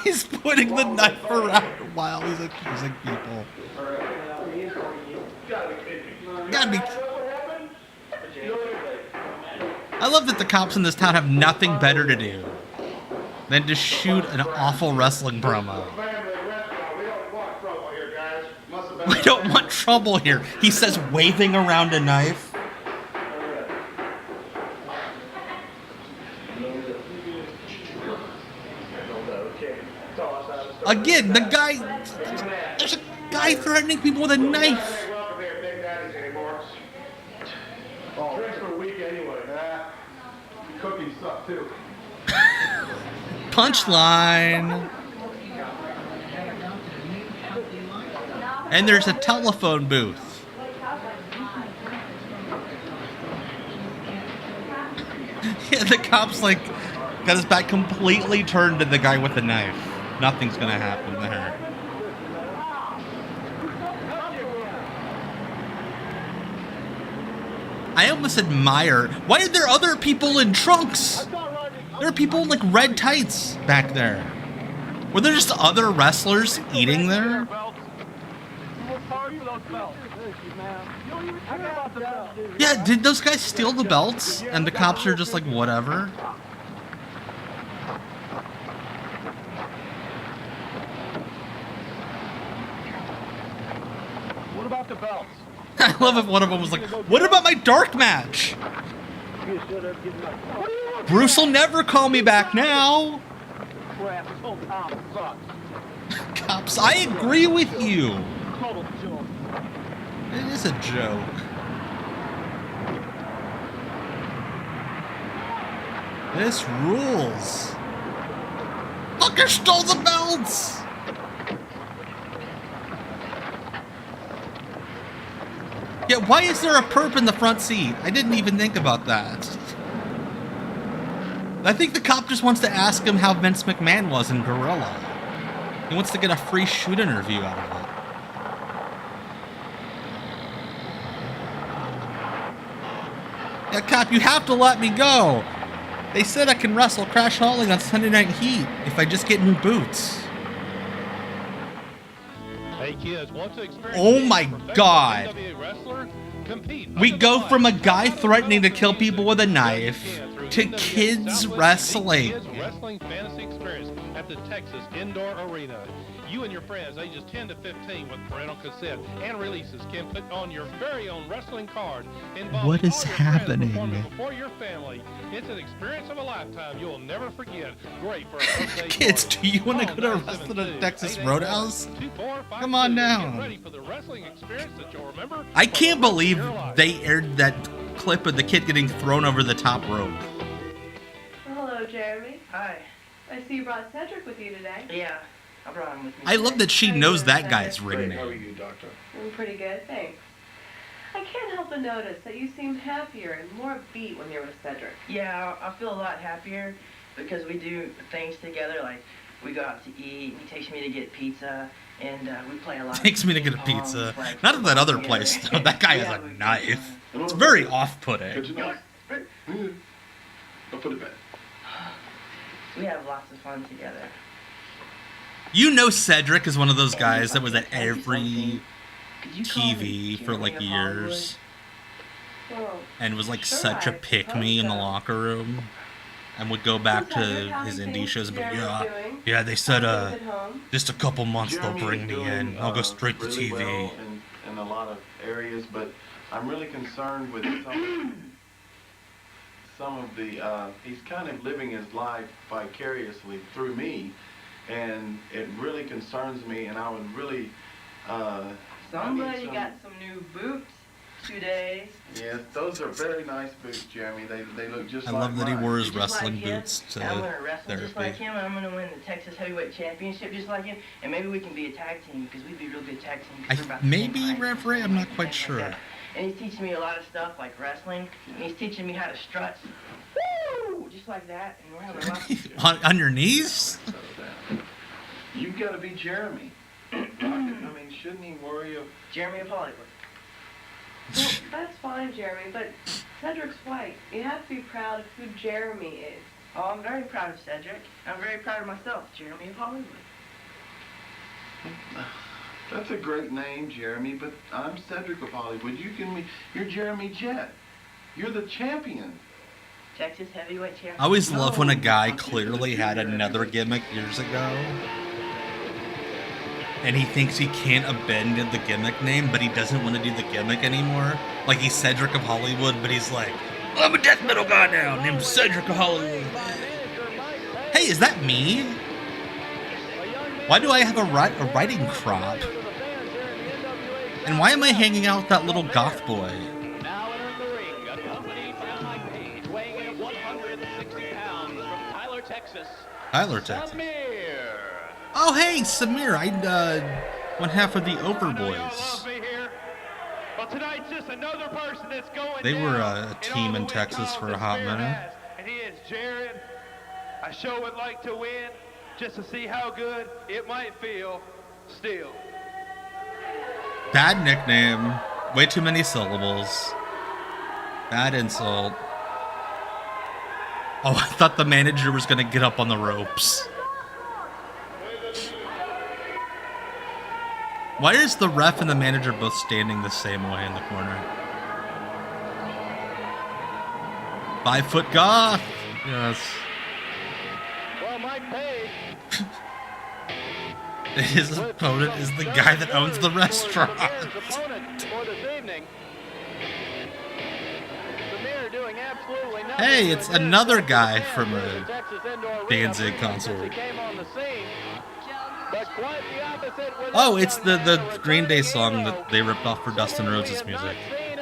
He's putting the knife around while he's accusing people. Gotta be. I love that the cops in this town have nothing better to do than to shoot an awful wrestling promo. We don't want trouble here. He says, waving around a knife. Again, the guy... There's a guy threatening people with a knife. Punchline. And there's a telephone booth. Yeah, the cop's like got his back completely turned to the guy with the knife. Nothing's gonna happen there. I almost admire. Why are there other people in trunks? There are people in like red tights back there. Were there just other wrestlers eating there? Yeah, did those guys steal the belts? And the cops are just like, whatever. What about the belts? I love if one of them was like, what about my dark match? Bruce will never call me back now. Cops, I agree with you. It is a joke. This rules. Fucker stole the belts! Yeah, why is there a perp in the front seat? I didn't even think about that. I think the cop just wants to ask him how Vince McMahon was in Gorilla. He wants to get a free shoot interview out of it. Yeah, cop, you have to let me go. They said I can wrestle Crash Holly on Sunday Night Heat if I just get new boots. Hey kids, want to experience oh my god. wrestler? Compete we go from a guy threatening to kill people with a knife to kids wrestling. Kids wrestling fantasy experience at the Texas Indoor Arena. You and your friends ages 10 to 15 with parental consent and releases can put on your very own wrestling card. What is happening? For your family. It's an experience of a lifetime you'll never forget. Great for a birthday kids, do you want to go to wrestle at Texas Roadhouse? Come on down. Ready for the wrestling experience that you'll remember. I can't believe they aired that clip of the kid getting thrown over the top rope. Hello, Jeremy. Hi. I see you brought Cedric with you today. Yeah, I brought him with me. I love that she knows that guy's ring name. How are you, Doctor? I'm pretty good, thanks. I can't help but notice that you seem happier and more upbeat when you're with Cedric. Yeah, I feel a lot happier because we do things together, like we go out to eat, he takes me to get pizza, and we play a lot. Takes me to get a pizza. Not at that other place, though. That guy has a knife. It's very off-putting. Good night. I'll put it back. We have lots of fun together. You know Cedric is one of those guys that was at every TV for like years. And was like such a pick-me in the locker room. And would go back to his indie shows and be like, yeah, they said just a couple months they'll bring me in. I'll go straight to TV. Well in a lot of areas, but I'm really concerned with some of the, he's kind of living his life vicariously through me, and it really concerns me, and I would really, Somebody got some new boots today. Yeah, those are very nice boots, Jeremy. They look just like I love that he mine. wore his wrestling boots to I'm going to wrestle just like therapy. him, and I'm going to win the Texas Heavyweight Championship just like him, and maybe we can be a tag team, because we'd be a real good tag team. 'Cause we're about the same Maybe height. referee, I'm not quite sure. And he's teaching me a lot of stuff like wrestling, and he's teaching me how to strut. Woo! Just like that, and we're having lots of on your knees? You've got to be Jeremy. I mean, shouldn't he worry of... Jeremy of Hollywood. Well, that's fine, Jeremy, but Cedric's white. You have to be proud of who Jeremy is. Oh, I'm very proud of Cedric. I'm very proud of myself, Jeremy of Hollywood. That's a great name, Jeremy, but I'm Cedric of Hollywood. You're Jeremy Jett. You're the champion. Texas Heavyweight Champion. I always love when a guy clearly had another gimmick years ago. And he thinks he can't abandon the gimmick name, but he doesn't want to do the gimmick anymore. Like he's Cedric of Hollywood, but he's like, I'm a death metal guy now, named Cedric of Hollywood. Hey, is that me? Why do I have a writing crop? And why am I hanging out with that little goth boy? Now entering the ring, accompanied by Mike Page, weighing in at 160 pounds from Tyler, Texas. Tyler, Texas. Oh, hey, Samir. One half of the Overboys. Well, tonight's just another person that's going They were down a team in Texas for a hot minute. And he is Jared. I sure would like to win just to see how good it might feel still. Bad nickname. Way too many syllables. Bad insult. Oh, I thought the manager was going to get up on the ropes. Why is the ref and the manager both standing the same way in the corner? 5 foot goth. Yes. Well, Mike Page. His opponent is the guy that owns the restaurant. Opponent for this evening. Samir doing absolutely nothing. Hey, it's another guy from a Danzig concert. Oh, it's the Green Day song that they ripped off for Dustin Rhodes' music.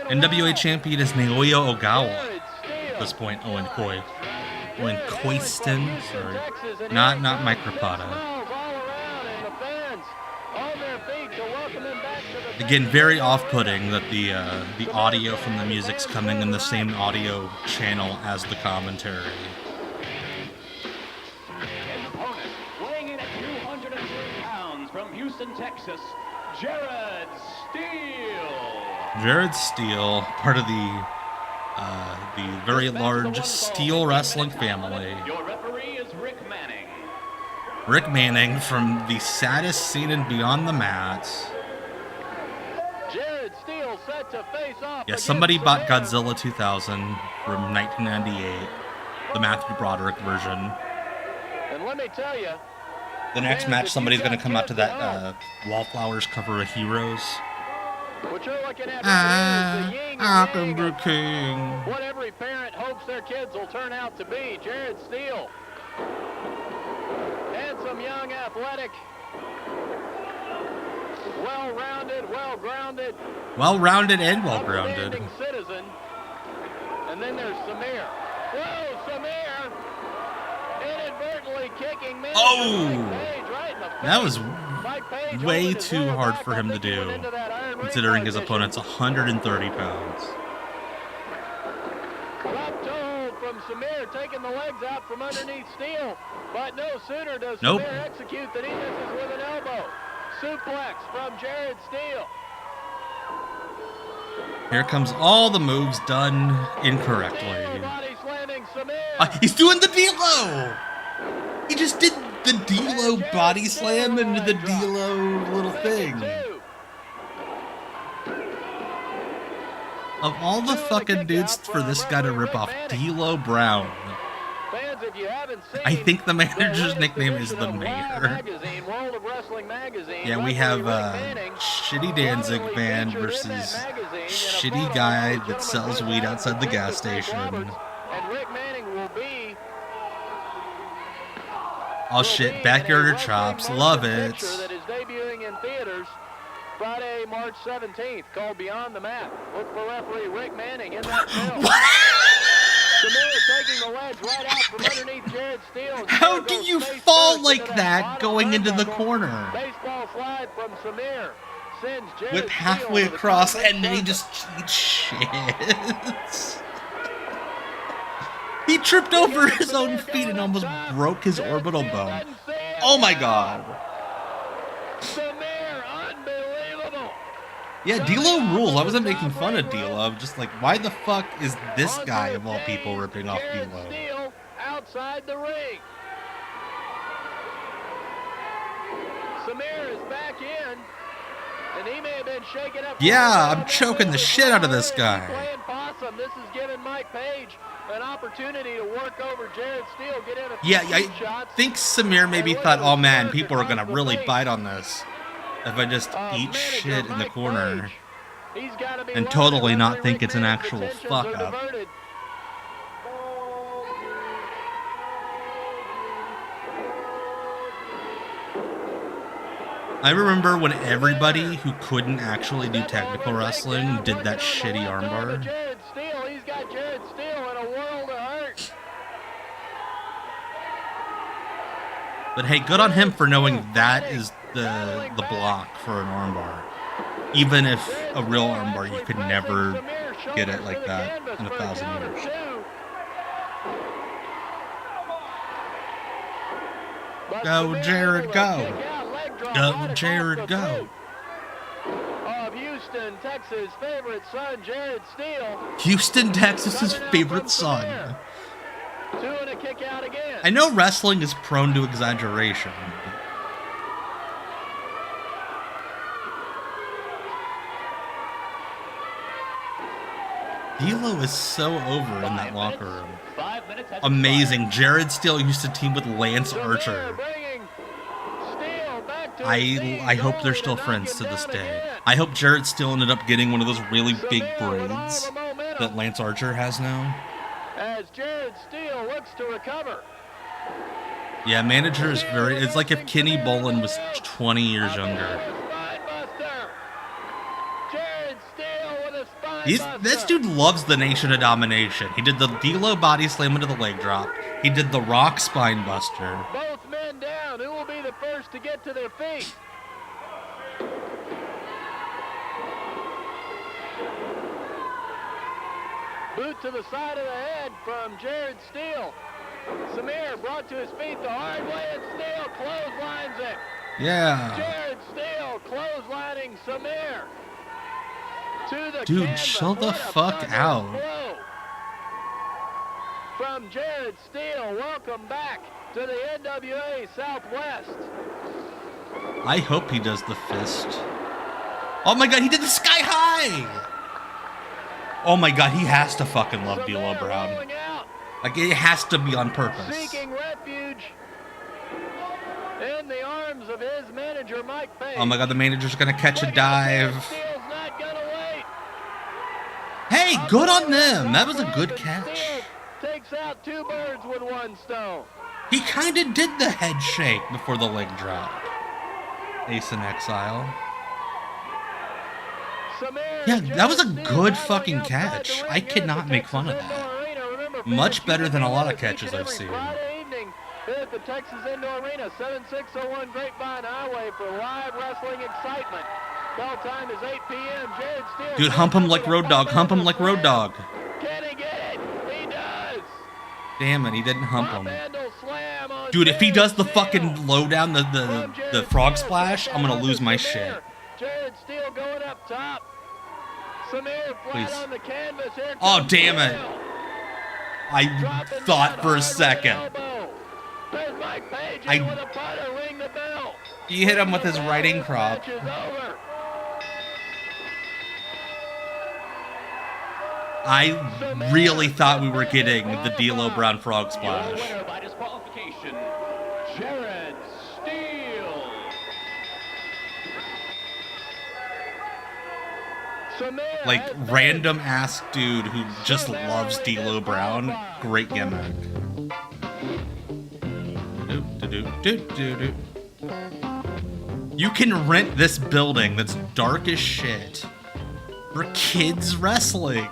NWA champion is Naoya Ogawa. At this point, Owen Coiston, sorry, not Mike Rapata. Again, very off-putting that the audio from the music's coming in the same audio channel as the commentary. Weighing in at 203 pounds from Houston, Texas, Jared Steele. Jared Steele, part of the very large Steele wrestling family. Your referee is Rick Manning. Rick Manning from the saddest scene in Beyond the Mats. Jared Steele set to face off. Yeah, somebody bought Godzilla 2000 from 1998, the Matthew Broderick version. And let me tell you, the next match, somebody's going to come out to that Wallflowers cover of Heroes. What you're looking at I can be king. What every parent hopes their kids will turn out to be. Jared Steele. Handsome, young, athletic. Well-rounded, well-grounded. Well-rounded and well-grounded. Citizen. And then there's Samir. Whoa, Samir! Inadvertently kicking me. Oh! That was way too hard for him to do, considering his opponent's 130 pounds. Drop toe from Samir, taking the legs out from underneath Steele. But no sooner does Nope. Samir execute than he misses with an elbow. Suplex from Jared Steele. Here comes all the moves done incorrectly. Body slamming Samir. He's doing the D-Lo! He just did the D-Lo body slam into the D-Lo little thing. Of all the fucking dudes for this guy to rip off, D'Lo Brown. I think the manager's nickname is the Mayor. Yeah, we have Shitty Danzig Band versus Shitty Guy that sells weed outside the gas station. Oh shit, Backyarder Chops, love it. That is debuting in theaters Friday, March 17th, called Beyond the Mat. Look for referee Rick Manning in that film. Samir taking the ledge right out from underneath Jared Steele. How do you fall like that going into the corner? Baseball slide from Samir sends Jared Whip halfway Steele across and then he just shits. He tripped over his own feet and almost broke his orbital bone. Oh my god. Yeah, D'Lo rules. I wasn't making fun of D'Lo. I'm just like, why the fuck is this guy of all people ripping off D'Lo? Outside the ring. Samir is back in, and he may have been shaken up. Yeah, I'm choking the shit out of this guy. Playing possum. This is giving Mike Page an opportunity to work over Jared Steele, get in a few I think Samir maybe thought, oh man, people are gonna really bite on this if I just eat shit in the corner and totally not think it's an actual fuck up. I remember when everybody who couldn't actually do technical wrestling did that shitty armbar. He's got Jared Steele in a world of hurt. But hey, good on him for knowing that is the block for an armbar. Even if a real armbar, you could never get it like that in 1,000 years. Go, Jared, go. Go, Jared, go. Of Houston, Texas' favorite son, Jared Steele. Houston, Texas' favorite son. Two and a kick out again. I know wrestling is prone to exaggeration. D'Lo is so over in that locker room. Amazing. Jared Steele used to team with Lance Archer. I hope they're still friends to this day. I hope Jared Steele ended up getting one of those really big braids that Lance Archer has now. As Jared Steele looks to recover. Yeah, manager is very... It's like if Kenny Bolin was 20 years younger. This dude loves the Nation of Domination. He did the D-Lo body slam into the leg drop. He did the Rock spine buster. Both men down. Who will be the first to get to their feet? Boot to the side of the head from Jared Steele. Samir brought to his feet the hard way, and Steele clotheslines him. Yeah. Jared Steele clotheslining Samir. Dude, chill the fuck out. From Jared Steele, welcome back to the NWA Southwest. I hope he does the fist. Oh my god, he did the sky high! Oh my god, he has to fucking love D'Lo Brown. Like, it has to be on purpose. Seeking refuge in the arms of his manager, Mike Page. Oh my god, the manager's gonna catch a dive. Hey, good on them. That was a good catch. Takes out two birds with one stone. He kind of did the head shake before the leg drop. Ace in Exile. Yeah, that was a good fucking catch. I cannot make fun of that. Much better than a lot of catches I've seen. At the Texas Indoor Arena, 7601 Grapevine Highway for live wrestling excitement. Bell time is 8 p.m. Jared Steele. Dude, hump him like Road Dogg. Hump him like Road Dogg. Can he get it? He does. Damn it, he didn't hump him. Dude, if he does the fucking low down, the frog splash, I'm gonna lose my shit. Jared Steele going up top. Samir flat on the canvas. Here oh, damn it. I thought for a second. He hit him with his riding crop. I really thought we were getting the D'Lo Brown frog splash. By disqualification, Jared Steele. Like, random ass dude who just loves D'Lo Brown. Great gimmick. You can rent this building that's dark as shit for kids wrestling.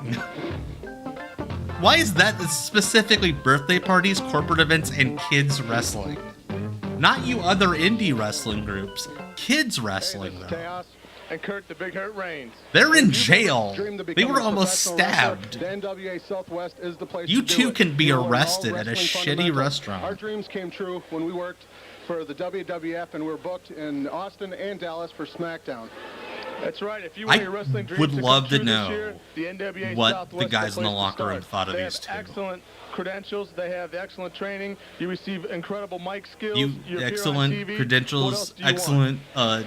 Why is that specifically birthday parties, corporate events, and kids wrestling? Not you other indie wrestling groups. Kids wrestling, though. Chaos and Kurt the Big Hurt Reigns. They're in jail. They were almost stabbed. The NWA Southwest is the place You to do too it. can be You know, arrested all at a wrestling shitty fundamentals. restaurant. Our dreams came true when we worked for the WWF and we were booked in Austin and Dallas for SmackDown. That's right. If you want your wrestling dreams would to come love to true know this year, the NWA what Southwest the is guys in the place to locker room start. thought of They these have two. excellent credentials. They have excellent training. You receive incredible mic skills. You appear on excellent TV. What else credentials, do you want? excellent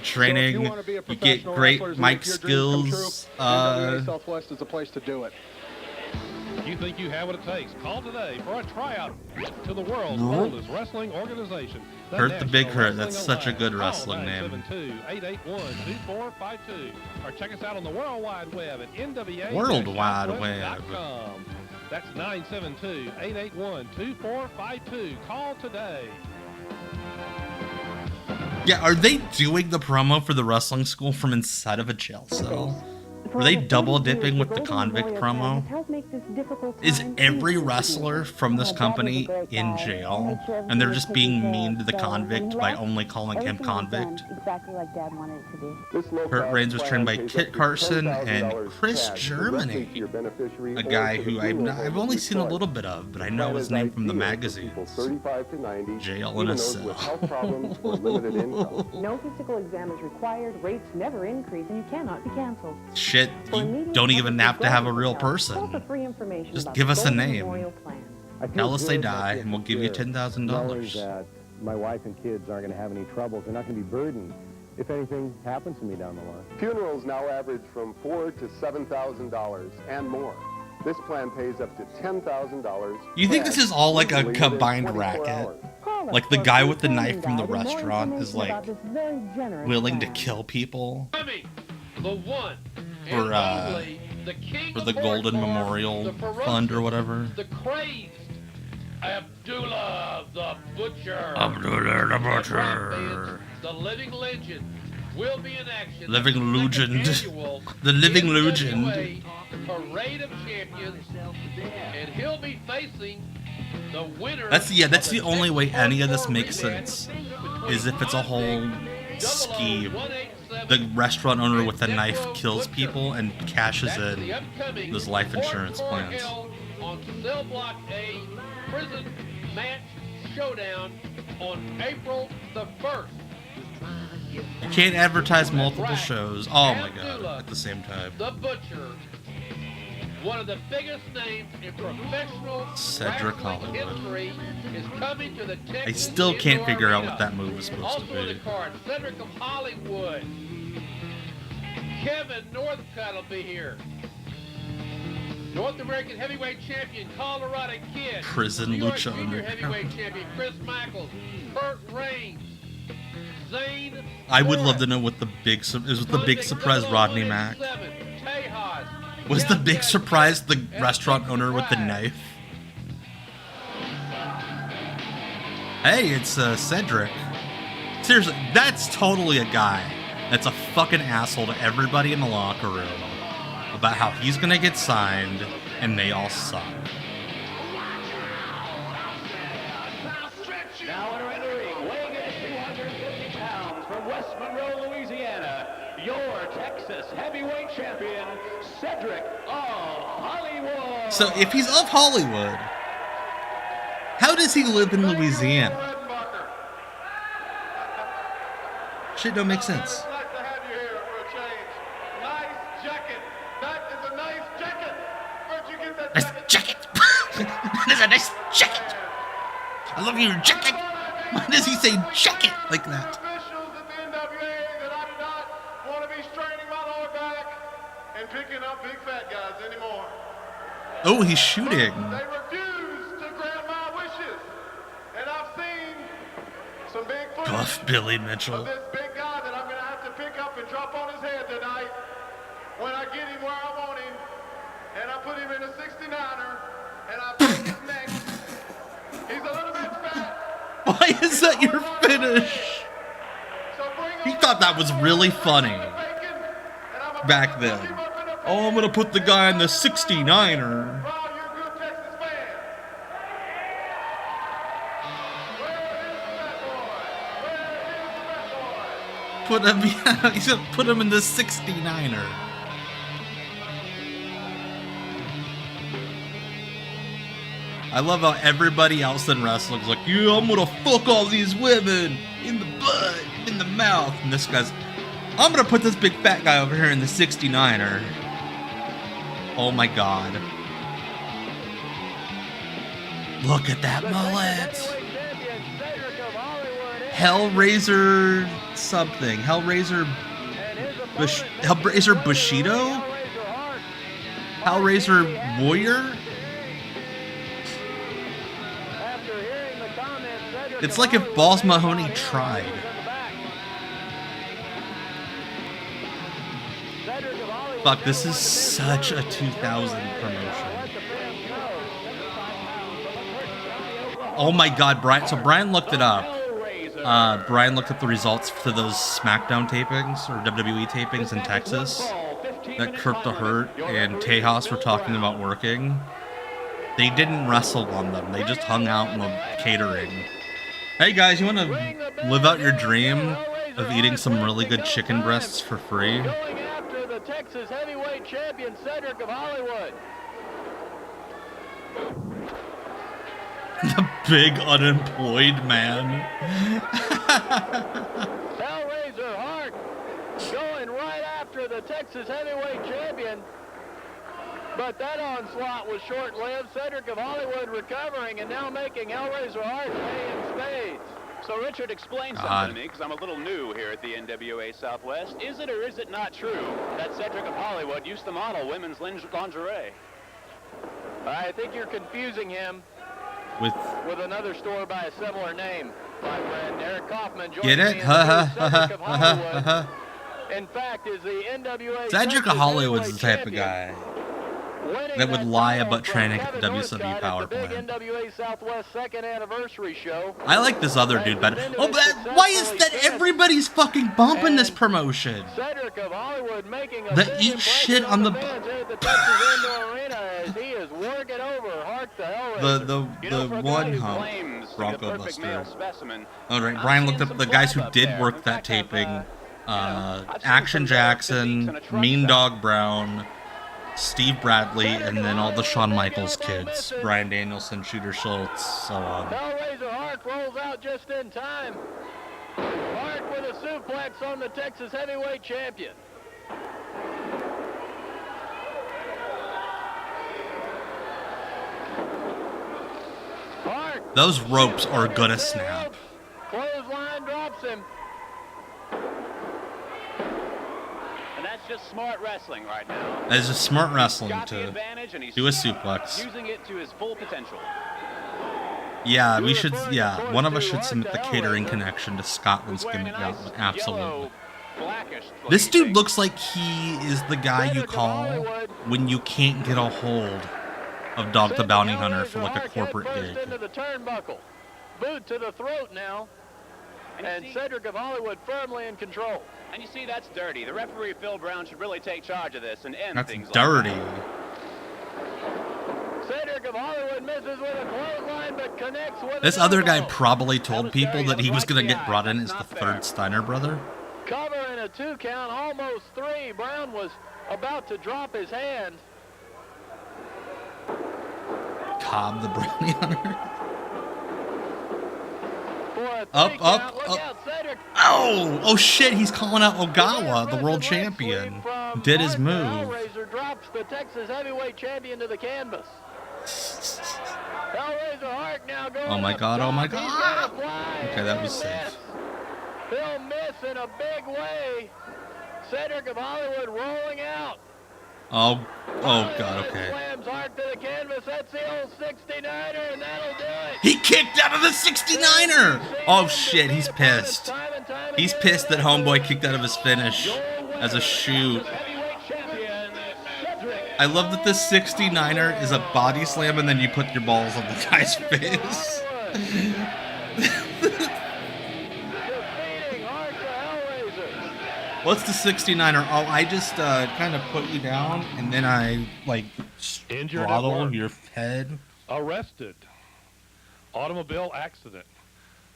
training. So if you want to be a You get professional great wrestler, mic your dreams come skills. true, NWA Southwest is the place to do it. You think you have what it takes? Call today for a tryout to the world's Mhm. oldest wrestling organization. Hurt the Big National Hurt. That's Wrestling such a good Alliance. wrestling name. 972-881-2452. Or check us out on the World Wide Web at NWA. World Wide Web. That's 972-881-2452. Call today. Yeah, are they doing the promo for the wrestling school from inside of a jail cell? Were they double dipping with the convict promo? Is every wrestler from this company in jail, and they're just being mean to the convict by only calling him convict? Exactly like Dad wanted it to be. Kurt Reigns was trained by Kit Carson and Chris Germany, a guy who I've only seen a little bit of, but I know his name from the magazines. Jail in a cell. No physical exam is required, rates never increase, and you cannot be canceled. Shit, you don't even have to have a real person. Just give us a name. Tell us they die, and we'll give you $10,000. That my wife and kids aren't going to have any troubles. They're not going to be burdened if anything happens to me down the line. Funerals now average from $4,000 to $7,000 and more. This plan pays up to $10,000. You think this is all like a combined racket? Like the guy with the knife from the restaurant is like willing to kill people The one for the king For the Golden Memorial Fund or whatever. The crazed Abdullah the Butcher. Abdullah the Butcher. The living legend will be in action. Living legend. The living legend. Parade of Champions, and he'll be facing the winner. That's the only way any of this makes sense, is if it's a whole scheme. The restaurant owner with a knife kills people and cashes in those life insurance plans. On Cell Block A, prison match showdown on April the 1st. You can't advertise multiple shows. Oh my god, at the same time. The Butcher, one of the biggest names in professional Cedric wrestling Hollywood. history, is coming to the Texas I still can't Indoor figure out Arena. what that move was supposed to Also on the be. card, Cedric of Hollywood. Kevin Northcutt will be here. North American Heavyweight Champion Colorado Kid. Prison New York Lucha Junior Underground. Heavyweight Champion Chris Michaels. Kurt Reigns. Zane. I would love to know what the big was the big surprise Rodney Mack. Was the big surprise the restaurant owner with the knife? Hey, it's Cedric. Seriously, that's totally a guy that's a fucking asshole to everybody in the locker room about how he's gonna get signed and they all suck. Now entering the ring, weighing in at 250 pounds from West Monroe, Louisiana, your Texas heavyweight champion, Cedric of Hollywood. So if he's of Hollywood, how does he live in Louisiana? Shit don't make sense. Nice jacket. That is a nice jacket. I love your jacket. Why does he say jacket like that? And picking up big fat guys anymore. Oh, he's shooting. They refuse to grant my wishes. And I've seen some big footage Buff Billy Mitchell. of this big guy that I'm going to have to pick up and drop on his head tonight when I get him where I want him. And I put him in a 69er and I break his neck. He's a little bit fat. Why is that your finish? He thought that was really funny back then. Oh, I'm gonna put the guy in the 69er. Put him, yeah, he's gonna put him in the 69er. I love how everybody else in wrestling's like, yeah, I'm gonna fuck all these women in the butt, in the mouth. And this guy's, I'm gonna put this big fat guy over here in the 69er. Oh my god. Look at that mullet. Hellraiser something. Hellraiser Bushido? Hellraiser Warrior? It's like if Balls Mahoney tried. Fuck, this is such a 2000 promotion. Oh my god, Brian. So Brian looked it up. Brian looked up the results for those SmackDown tapings, or WWE tapings in Texas, that Kurt the Hurt and Tejas were talking about working. They didn't wrestle on them. They just hung out in the catering. Hey guys, you want to live out your dream of eating some really good chicken breasts for free? Going after the Texas heavyweight champion, Cedric of Hollywood. The big unemployed man. Hellraiser Hart going right after the Texas heavyweight champion. But that onslaught was short-lived. Cedric of Hollywood recovering and now making Hellraiser Hart pay in spades. So, Richard, explain something to me, because I'm a little new here at the NWA Southwest. Is it or is it not true that Cedric of Hollywood used to model women's lingerie? I think you're confusing him with another store by a similar name, my friend. Eric Kaufman joining Get it? me in Ha the ha new ha Cedric of ha Hollywood. ha. in fact, is the NWA Cedric of Hollywood's the type of guy that would lie about training at the WCW Power Plant. NWA Southwest second anniversary show. I like this other dude better. Oh, but why is that everybody's fucking bumping this promotion? Cedric of Hollywood making a The eat shit on the the one Bronco Buster. All right, Brian looked up the guys who did work that taping. Action Jackson, Mean Dog Brown, Steve Bradley, and then all the Shawn Michaels kids. Brian Danielson, Shooter Schultz, so on. Hellraiser Hart rolls out just in time. Hart with a suplex on the Texas Heavyweight Champion. Hart. Those ropes are gonna snap. Clothesline drops him. And that's just smart wrestling right now. That is just smart wrestling to do a suplex. Using it to his full potential. Yeah, we should. Yeah, one of us should submit the catering connection to Scotland's gimmick gauntlet. Absolutely. This dude looks like he is the guy you call when you can't get a hold of Dog the Bounty Hunter for like a corporate gig. Into the turnbuckle. Boot to the throat now. And Cedric of Hollywood firmly in control. And you see, that's dirty. The referee, Phil Brown, should really take charge of this and end things like dirty. that. Cedric of Hollywood misses with a clothesline, but connects with This other guy probably told people that he was going to get brought in as the third Steiner brother. Cover in a 2 count, almost 3. Brown was about to drop his hand. Cobb the Brownie Hunter. Up. Oh shit, he's calling out Ogawa, the world champion. Did his move. Hellraiser drops the Texas Heavyweight Champion to the canvas. Hellraiser Hart now going. Oh my god, oh my god. Okay, that was safe. He'll miss in a big way. Cedric of Hollywood rolling out. Oh god, okay. Slams Hart to the canvas. That's the old 69er, and that'll do it. He kicked out of the 69er! Oh shit, he's pissed. He's pissed that Homeboy kicked out of his finish as a shoot. I love that the 69er is a body slam and then you put your balls on the guy's face. What's the 69er? Oh, I just kind of put you down and then I like throttle your head. Arrested. Automobile accident.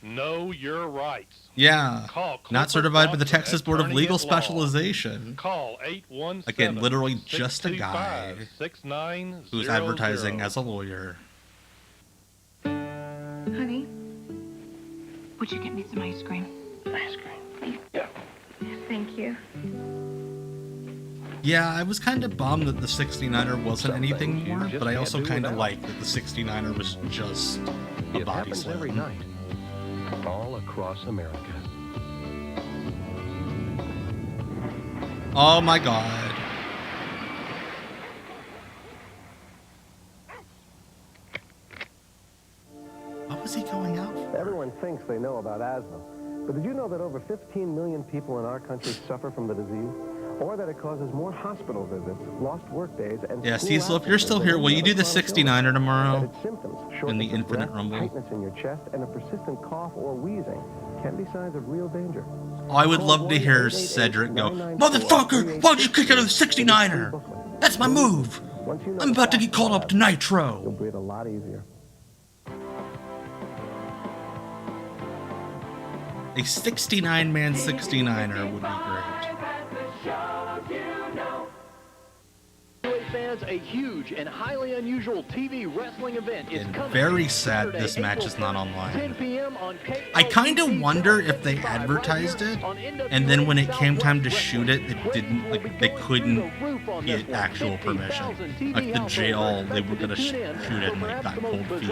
Know your rights. Yeah. Not certified by the Texas Board of Legal Specialization. Call 817. Again, literally just a guy who's advertising as a lawyer. Honey, would you get me some ice cream? Ice cream? Please. Yeah. Thank you. Yeah, I was kind of bummed that the 69er wasn't anything more, but I also kind of liked that the 69er was just a body slam. Every night, all across America. Oh my god. What was he going out for? Everyone thinks they know about asthma. But did you know that over 15 million people in our country suffer from the disease? Or that it causes more hospital visits, lost work days, and yeah, Cecil, if you're still here, will you do the 69er tomorrow? In the Infinite Rumble? Tightness in your chest and a persistent cough or wheezing can be signs of real danger. Oh, I would love to hear Cedric go, "Motherfucker, why'd you kick out of the 69er? That's my move. I'm about to get called up to Nitro." You'll breathe a lot easier. A 69-man 69er would be great. Fans, a huge and highly unusual TV wrestling event is coming. Very sad this match is not 10 online. p.m. on I kind of wonder if they advertised it, and then when it came time to shoot it, it didn't, like, they couldn't get actual permission. Like the jail, they were gonna shoot it and like got cold feet.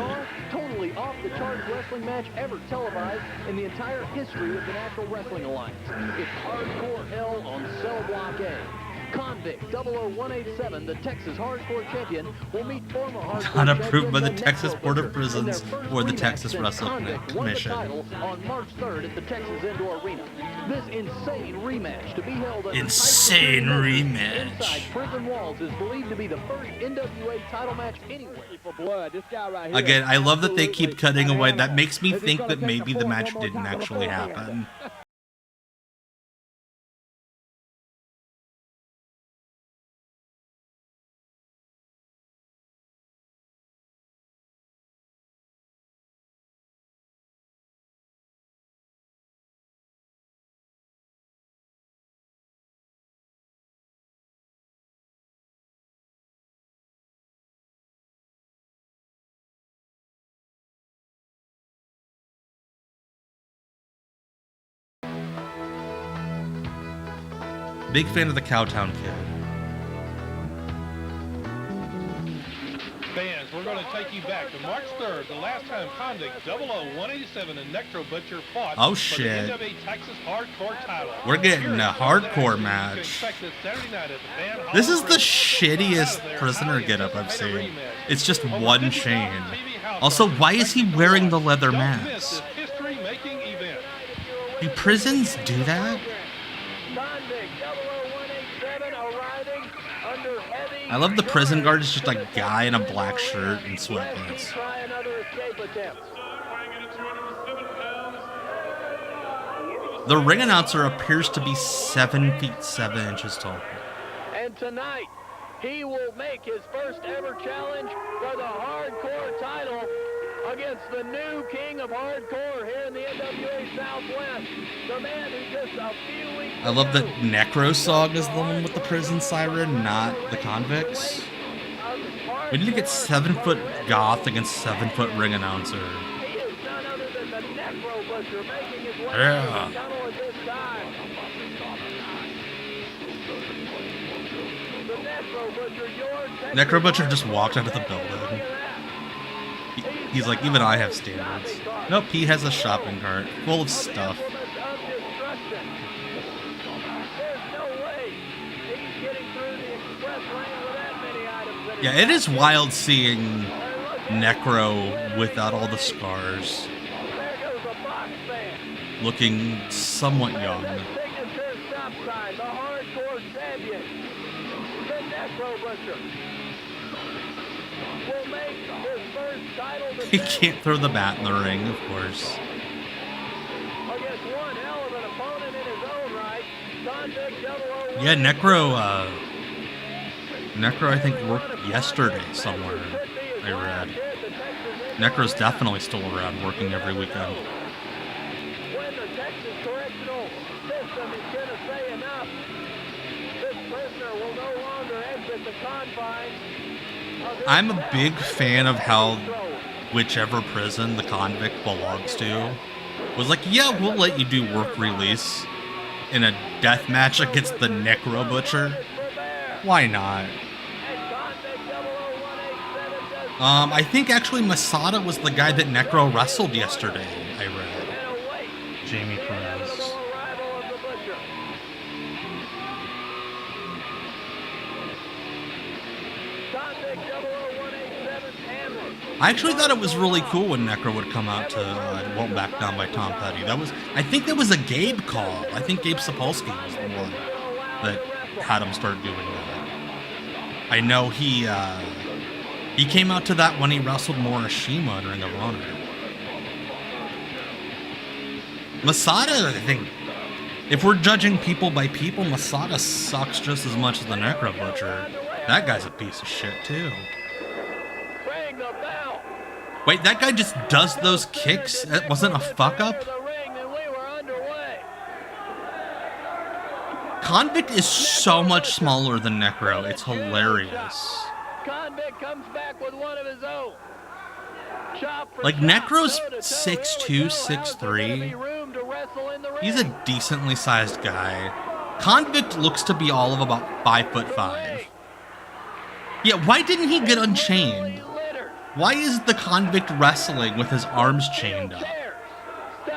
Totally off the charts wrestling match ever televised in the entire history of the National Wrestling Alliance. It's Hardcore Hell on Cell Block A. Convict 00187, the Texas Hardcore Champion, will meet former Hardcore Not Champion, approved by the the Texas Necro Board of Butcher, Prisons in their first or the rematch Texas since Wrestling Convict Commission. won the title on March 3rd at the Texas Indoor Arena. This insane rematch to be held under Insane rematch. inside prison walls is believed to be the first NWA title match anywhere. For blood, this guy right here. Again, I love that they keep cutting away. That makes me think that maybe the match didn't actually happen. Big fan of the Cowtown Kid. Fans, we're going to take you back to March 3rd, the last time Convict 00187 and Necro Butcher fought Oh, for shit. the NWA Texas Hardcore title. We're getting a hardcore match. This is the shittiest prisoner getup I've seen. It's just one chain. Also, why is he wearing the leather mask? Do prisons do that? I love the prison guard is just a guy in a black shirt and sweatpants. The ring announcer appears to be 7 feet 7 inches tall. And tonight, he will make his first ever challenge for the hardcore title against the new king of hardcore here in the NWA Southwest. The man who just a few weeks I love that Necro song is the one with the prison siren, not the convicts. We need to get 7-foot goth against 7-foot ring announcer. He is none other than the Necro Butcher making his way Yeah. to the tunnel at this time. The Necro Butcher, your Texas Necro Butcher just walked out of the building. He's like, even I have standards. Nope, he has a shopping cart full of stuff. Yeah, it is wild seeing Necro without all the scars. Looking somewhat young. He can't throw the bat in the ring, of course. Yeah, Necro, I think worked yesterday somewhere, I read. Necro's definitely still around, working every weekend. When the Texas correctional system is going to say enough, this prisoner will no longer exit the confines. I'm a big fan of how whichever prison the convict belongs to was like, yeah, we'll let you do work release in a death match against the Necro Butcher. Why not? I think actually Masada was the guy that Necro wrestled yesterday, I read. Jamie Perez. I actually thought it was really cool when Necro would come out to Won't Back Down by Tom Petty. I think that was a Gabe call. I think Gabe Sapolsky was the one that had him start doing that. I know he came out to that when he wrestled Morishima in Ring of Honor. Masada, I think, if we're judging people by people, Masada sucks just as much as the Necro Butcher. That guy's a piece of shit, too. Wait, that guy just does those kicks? That wasn't a fuck-up? Convict is so much smaller than Necro. It's hilarious. Convict comes back with one of his own. Like, Necro's 6'2", 6'3". He's a decently sized guy. Convict looks to be all of about 5'5". Yeah, why didn't he get unchained? Why is the convict wrestling with his arms chained up?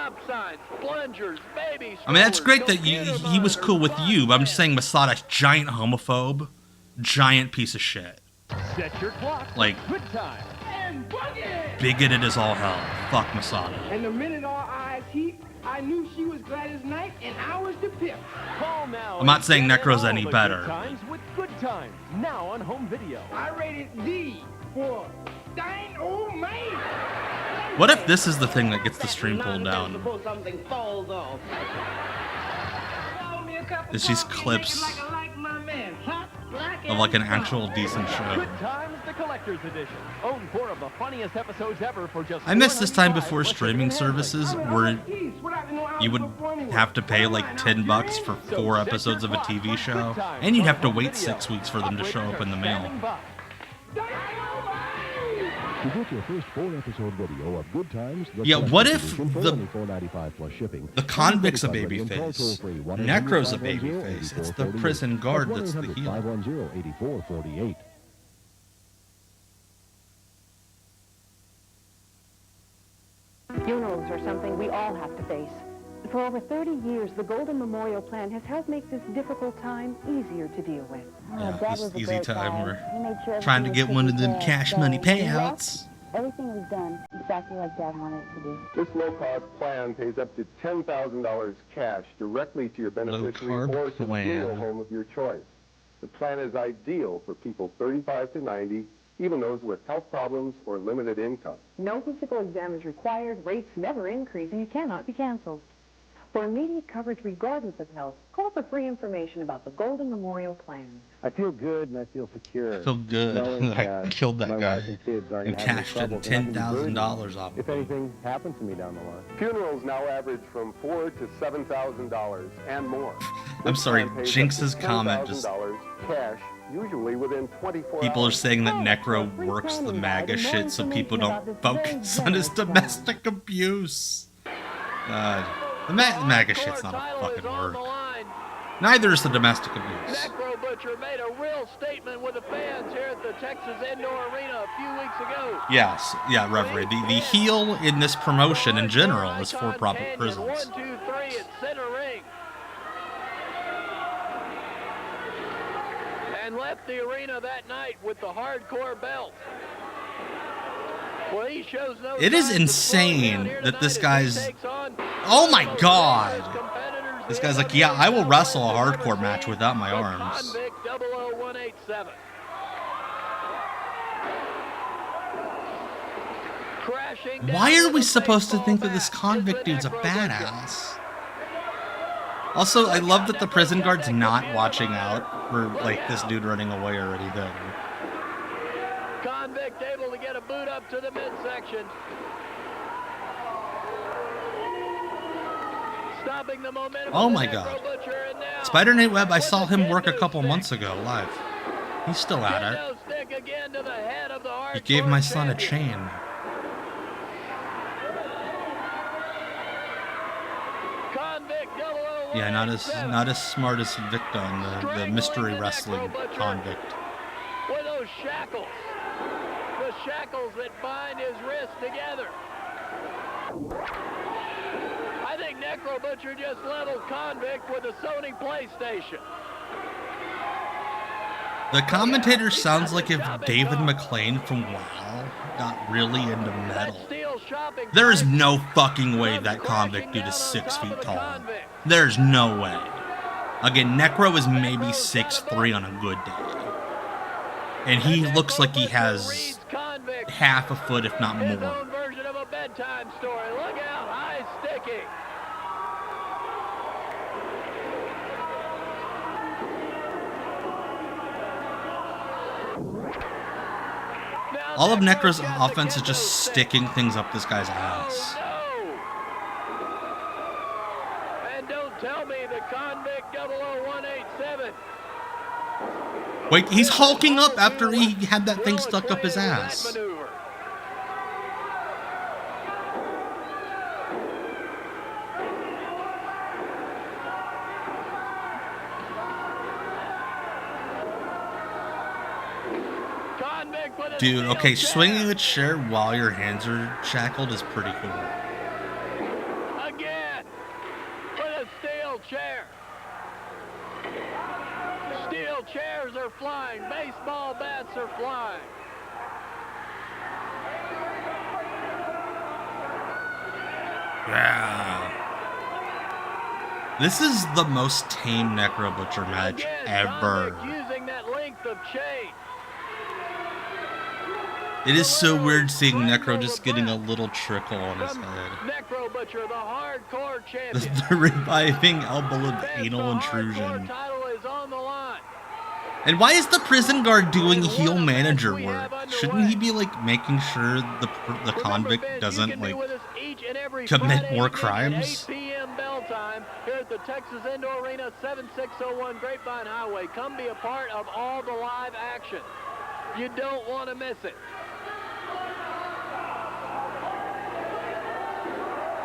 stop signs, plungers, baby I mean, that's great that he was cool with you, but I'm just saying Masada's giant homophobe, giant piece of shit. Set your clock. Like, Good time. And boogie! bigoted as all hell. Fuck Masada. And the minute our eyes heat, I knew she was Gladys Knight and I was the pimp. Call now. I'm not saying Necro's any better. Good times with Good Times. Now on home video. I rated D for dang old man. What if this is the thing that gets the stream pulled down? Something falls off. It's these clips of like an actual decent show. Good Times, the collector's edition. Own 4 of the funniest episodes ever for just I missed this time before streaming services where you would have to pay like $10 for 4 episodes of a TV show, and you'd have to wait 6 weeks for them to show up in the mail. To get your first 4-episode video of Good Times, yeah, what if the convict's a babyface, Necro's a babyface? It's the prison guard that's the heel. 510-8448. Funerals are something we all have to face. For over 30 years, the Golden Memorial Plan has helped make this difficult time easier to deal with. Yeah, this easy time we're trying to get one of them cash money payouts. Everything was done exactly like Dad wanted it to be. This low-cost plan pays up to $10,000 cash directly to your beneficiary or to the funeral home of your choice. The plan is ideal for people 35 to 90, even those with health problems or limited income. No physical exam is required, rates never increase, and you cannot be canceled. For immediate coverage regardless of health, call for free information about the Golden Memorial Plan. I feel good and I feel secure. I feel good that I killed that guy and cashed in $10,000 off. If anything happens to me down the line. Funerals now average from $4,000 to $7,000 and more. I'm sorry, Jinx's comment just... Cash, usually within 24 people are hours. saying that Necro works the MAGA shit so people don't focus on his domestic abuse. God. The MAGA shit's not a fucking word. Neither is the domestic abuse. Necro Butcher made a real statement with the fans here at the Texas Indoor Arena a few weeks ago. Yes, yeah, Reverie. The heel in this promotion in general is for-profit prisons. 1, 2, 3 at center ring. And left the arena that night with the hardcore belt. Well, he shows no it is insane that this guy's... Oh my god! This guy's like, yeah, I will wrestle a hardcore match without my arms. Convict 00187. Why are we supposed to think that this convict dude's a badass? Also, I love that the prison guard's not watching out for, like, this dude running away or anything. Convict able to get a boot up to the midsection. Stopping the momentum. Oh my god. Spider-Nate Webb, I saw him work a couple months ago live. He's still at it. He gave my son a chain. Yeah, not as smart as Victor on the mystery wrestling convict. With those shackles. The shackles that bind his wrists together. I think Necro Butcher just leveled Convict with a Sony PlayStation. The commentator sounds like if David McLean from WoW got really into metal. There is no fucking way that convict dude is 6 feet tall. There's no way. Again, Necro is maybe 6'3" on a good day. And he looks like he has half a foot, if not more. His own version of a bedtime story. Look out, high sticky. All of Necro's offense is just sticking things up this guy's ass. And don't tell me the Convict 00187. Wait, he's hulking up after he had that thing stuck up his ass. Dude, okay, swinging a chair while your hands are shackled is pretty cool. chairs are flying. Baseball bats are flying. Yeah. This is the most tame Necro Butcher match ever. Using that length of chain. It is so weird seeing Necro just getting a little trickle on his head. Necro Butcher, the hardcore champion. The reviving elbow of anal intrusion. And why is the prison guard doing heel manager work? Shouldn't he be like making sure the convict doesn't like commit more crimes? 8 p.m. bell time here at the Texas Indoor Arena, 7601 Grapevine Highway. Come be a part of all the live action. You don't want to miss it.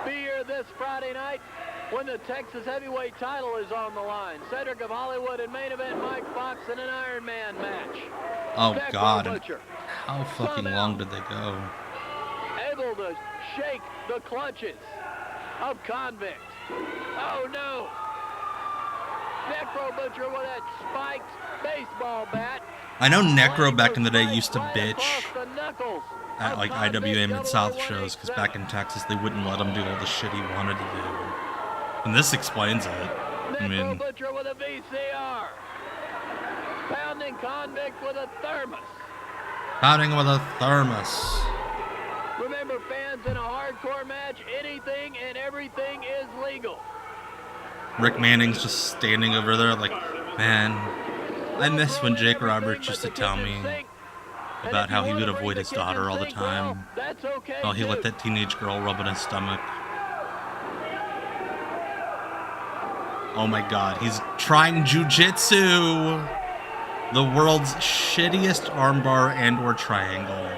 Be here this Friday night when the Texas heavyweight title is on the line. Cedric of Hollywood and main event Mike Fox in an Iron Man match. Oh God, how fucking long did they go? Able to shake the clutches of Convict. Oh no! Necro Butcher with that spiked baseball bat. I know Necro back in the day used to bitch at like IWA Mid-South shows because back in Texas they wouldn't let him do all the shit he wanted to do. And this explains it. I mean, Butcher with a VCR. Pounding Convict with a thermos. Pounding with a thermos. Remember, fans, in a hardcore match, anything and everything is legal. Rick Manning's just standing over there like, man, I miss when Jake Roberts used to tell me about how he would avoid his daughter all the time. While he let that teenage girl rub on his stomach. Oh my God, he's trying jujitsu! The world's shittiest armbar and or triangle.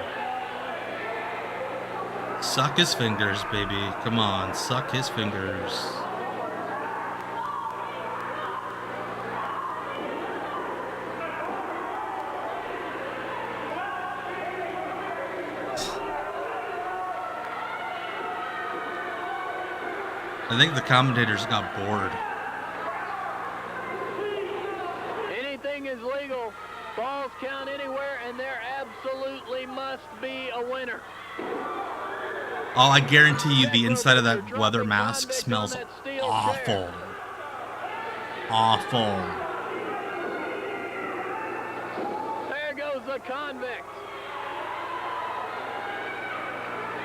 Suck his fingers, baby. Come on, suck his fingers. I think the commentators got bored. Anything is legal. Balls count anywhere, and there absolutely must be a winner. Oh, I guarantee you the inside of that leather mask smells awful. Awful. There goes the Convict.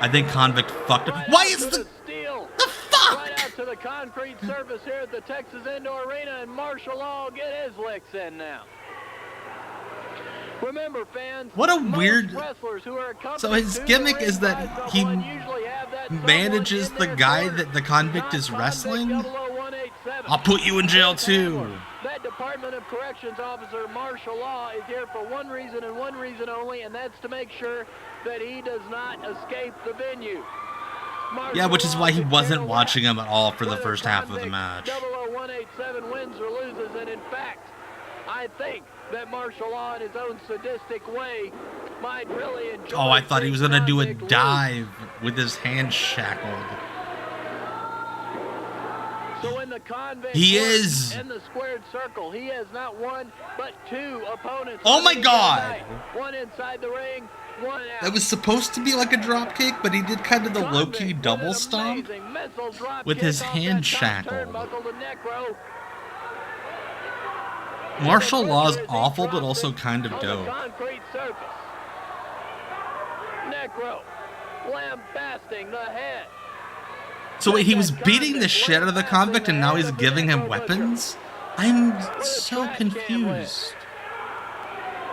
I think Convict fucked up. Why is the fuck? Right out to the concrete surface here at the Texas Indoor Arena, and Martial Law will get his licks in now. Remember, fans, what a weird. So his gimmick is that he manages the guy that the convict is wrestling. I'll put you in jail too. That Department of Corrections officer, Martial Law, is here for one reason and one reason only, and that's to make sure that he does not escape the venue. Yeah, which is why he wasn't watching him at all for the first half of the match. 00187 wins or loses, and in fact, I think that Martial Law in his own sadistic way might really enjoy. Oh, I thought he was gonna do a dive with his hand shackled. So in the Convict he is in the squared circle. He has not one but two opponents. Oh my God! One inside the ring, one out. That was supposed to be like a drop kick, but he did kind of the low-key double stomp with his hand shackled. Martial Law is awful, but also kind of dope. Necro lambasting the head. So wait, he was beating the shit out of the convict and now he's giving him weapons? I'm so confused.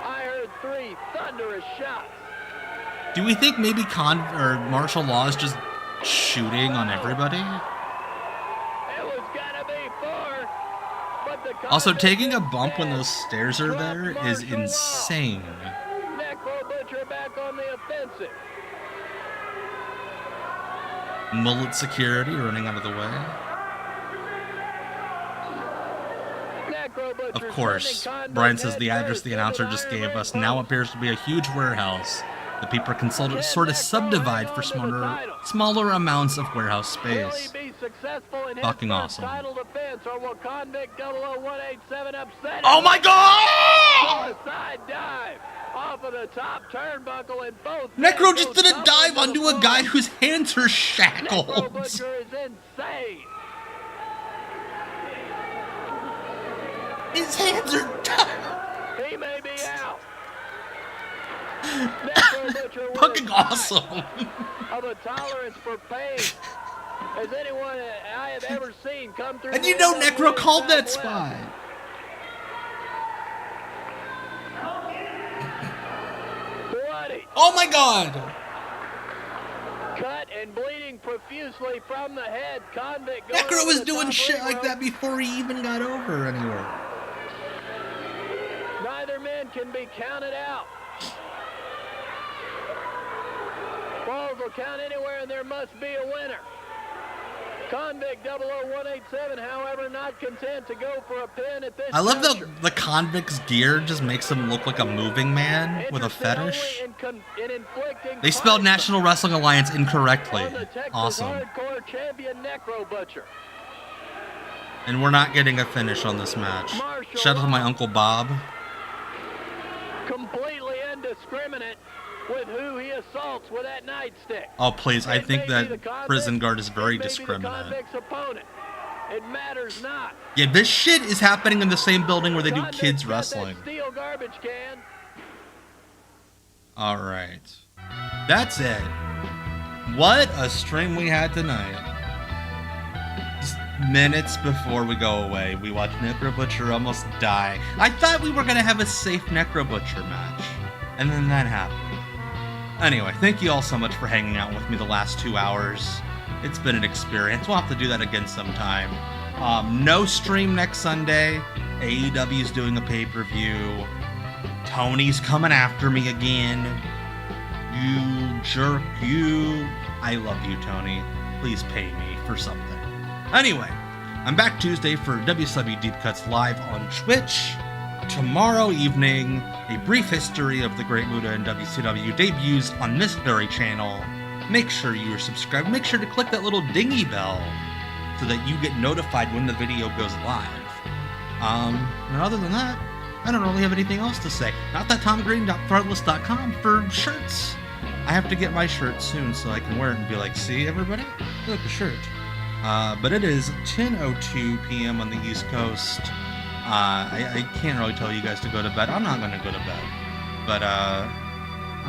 I heard 3 thunderous shots. Do we think maybe Martial Law is just shooting on everybody? It was gonna be 4, but the also, taking a bump when those stairs are there is insane. Necro Butcher back on the offensive. Mullet security running out of the way. Of course, Brian says the address the announcer just gave us now appears to be a huge warehouse. The people can sort of subdivide for smaller amounts of warehouse space. Fucking awesome. Oh my God! of the top turnbuckle in both. Necro just did a dive onto a guy whose hands are shackled. Necro Butcher is insane. His hands are tied. He may be out. Necro Butcher fucking awesome. Of a tolerance for pain as anyone I have ever seen come through. And you know Necro called that spot. Oh my God! Cut and bleeding profusely from the head. Convict. Necro was doing shit like that before he even got over anywhere. Neither man can be counted out. Balls will count anywhere, and there must be a winner. Convict 00187, however, not content to go for a pin at this. I love the convict's gear just makes him look like a moving man with a fetish. They spelled National Wrestling Alliance incorrectly. Awesome. Hardcore champion Necro Butcher. And we're not getting a finish on this match. Shout out to my Uncle Bob. Completely indiscriminate with who he assaults with that nightstick. Oh, please. I think that prison guard is very discriminate. It matters not. Yeah, this shit is happening in the same building where they do kids wrestling. Steel garbage can. All right. That's it. What a stream we had tonight. Just minutes before we go away, we watched Necro Butcher almost die. I thought we were going to have a safe Necro Butcher match. And then that happened. Anyway, thank you all so much for hanging out with me the last 2 hours. It's been an experience. We'll have to do that again sometime. No stream next Sunday. AEW's doing a pay-per-view. Tony's coming after me again. You jerk, you. I love you, Tony. Please pay me for something. Anyway, I'm back Tuesday for WCW Deep Cuts live on Twitch. Tomorrow evening, a brief history of the Great Muta and WCW debuts on this very channel. Make sure you're subscribed. Make sure to click that little dingy bell so that you get notified when the video goes live. And other than that, I don't really have anything else to say. Not that TomGreen.Threadless.com for shirts. I have to get my shirt soon so I can wear it and be like, see everybody? Look, a shirt. But it is 10:02 p.m. on the East Coast. I can't really tell you guys to go to bed. I'm not going to go to bed. But, I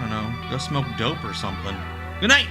don't know, go smoke dope or something. Good night!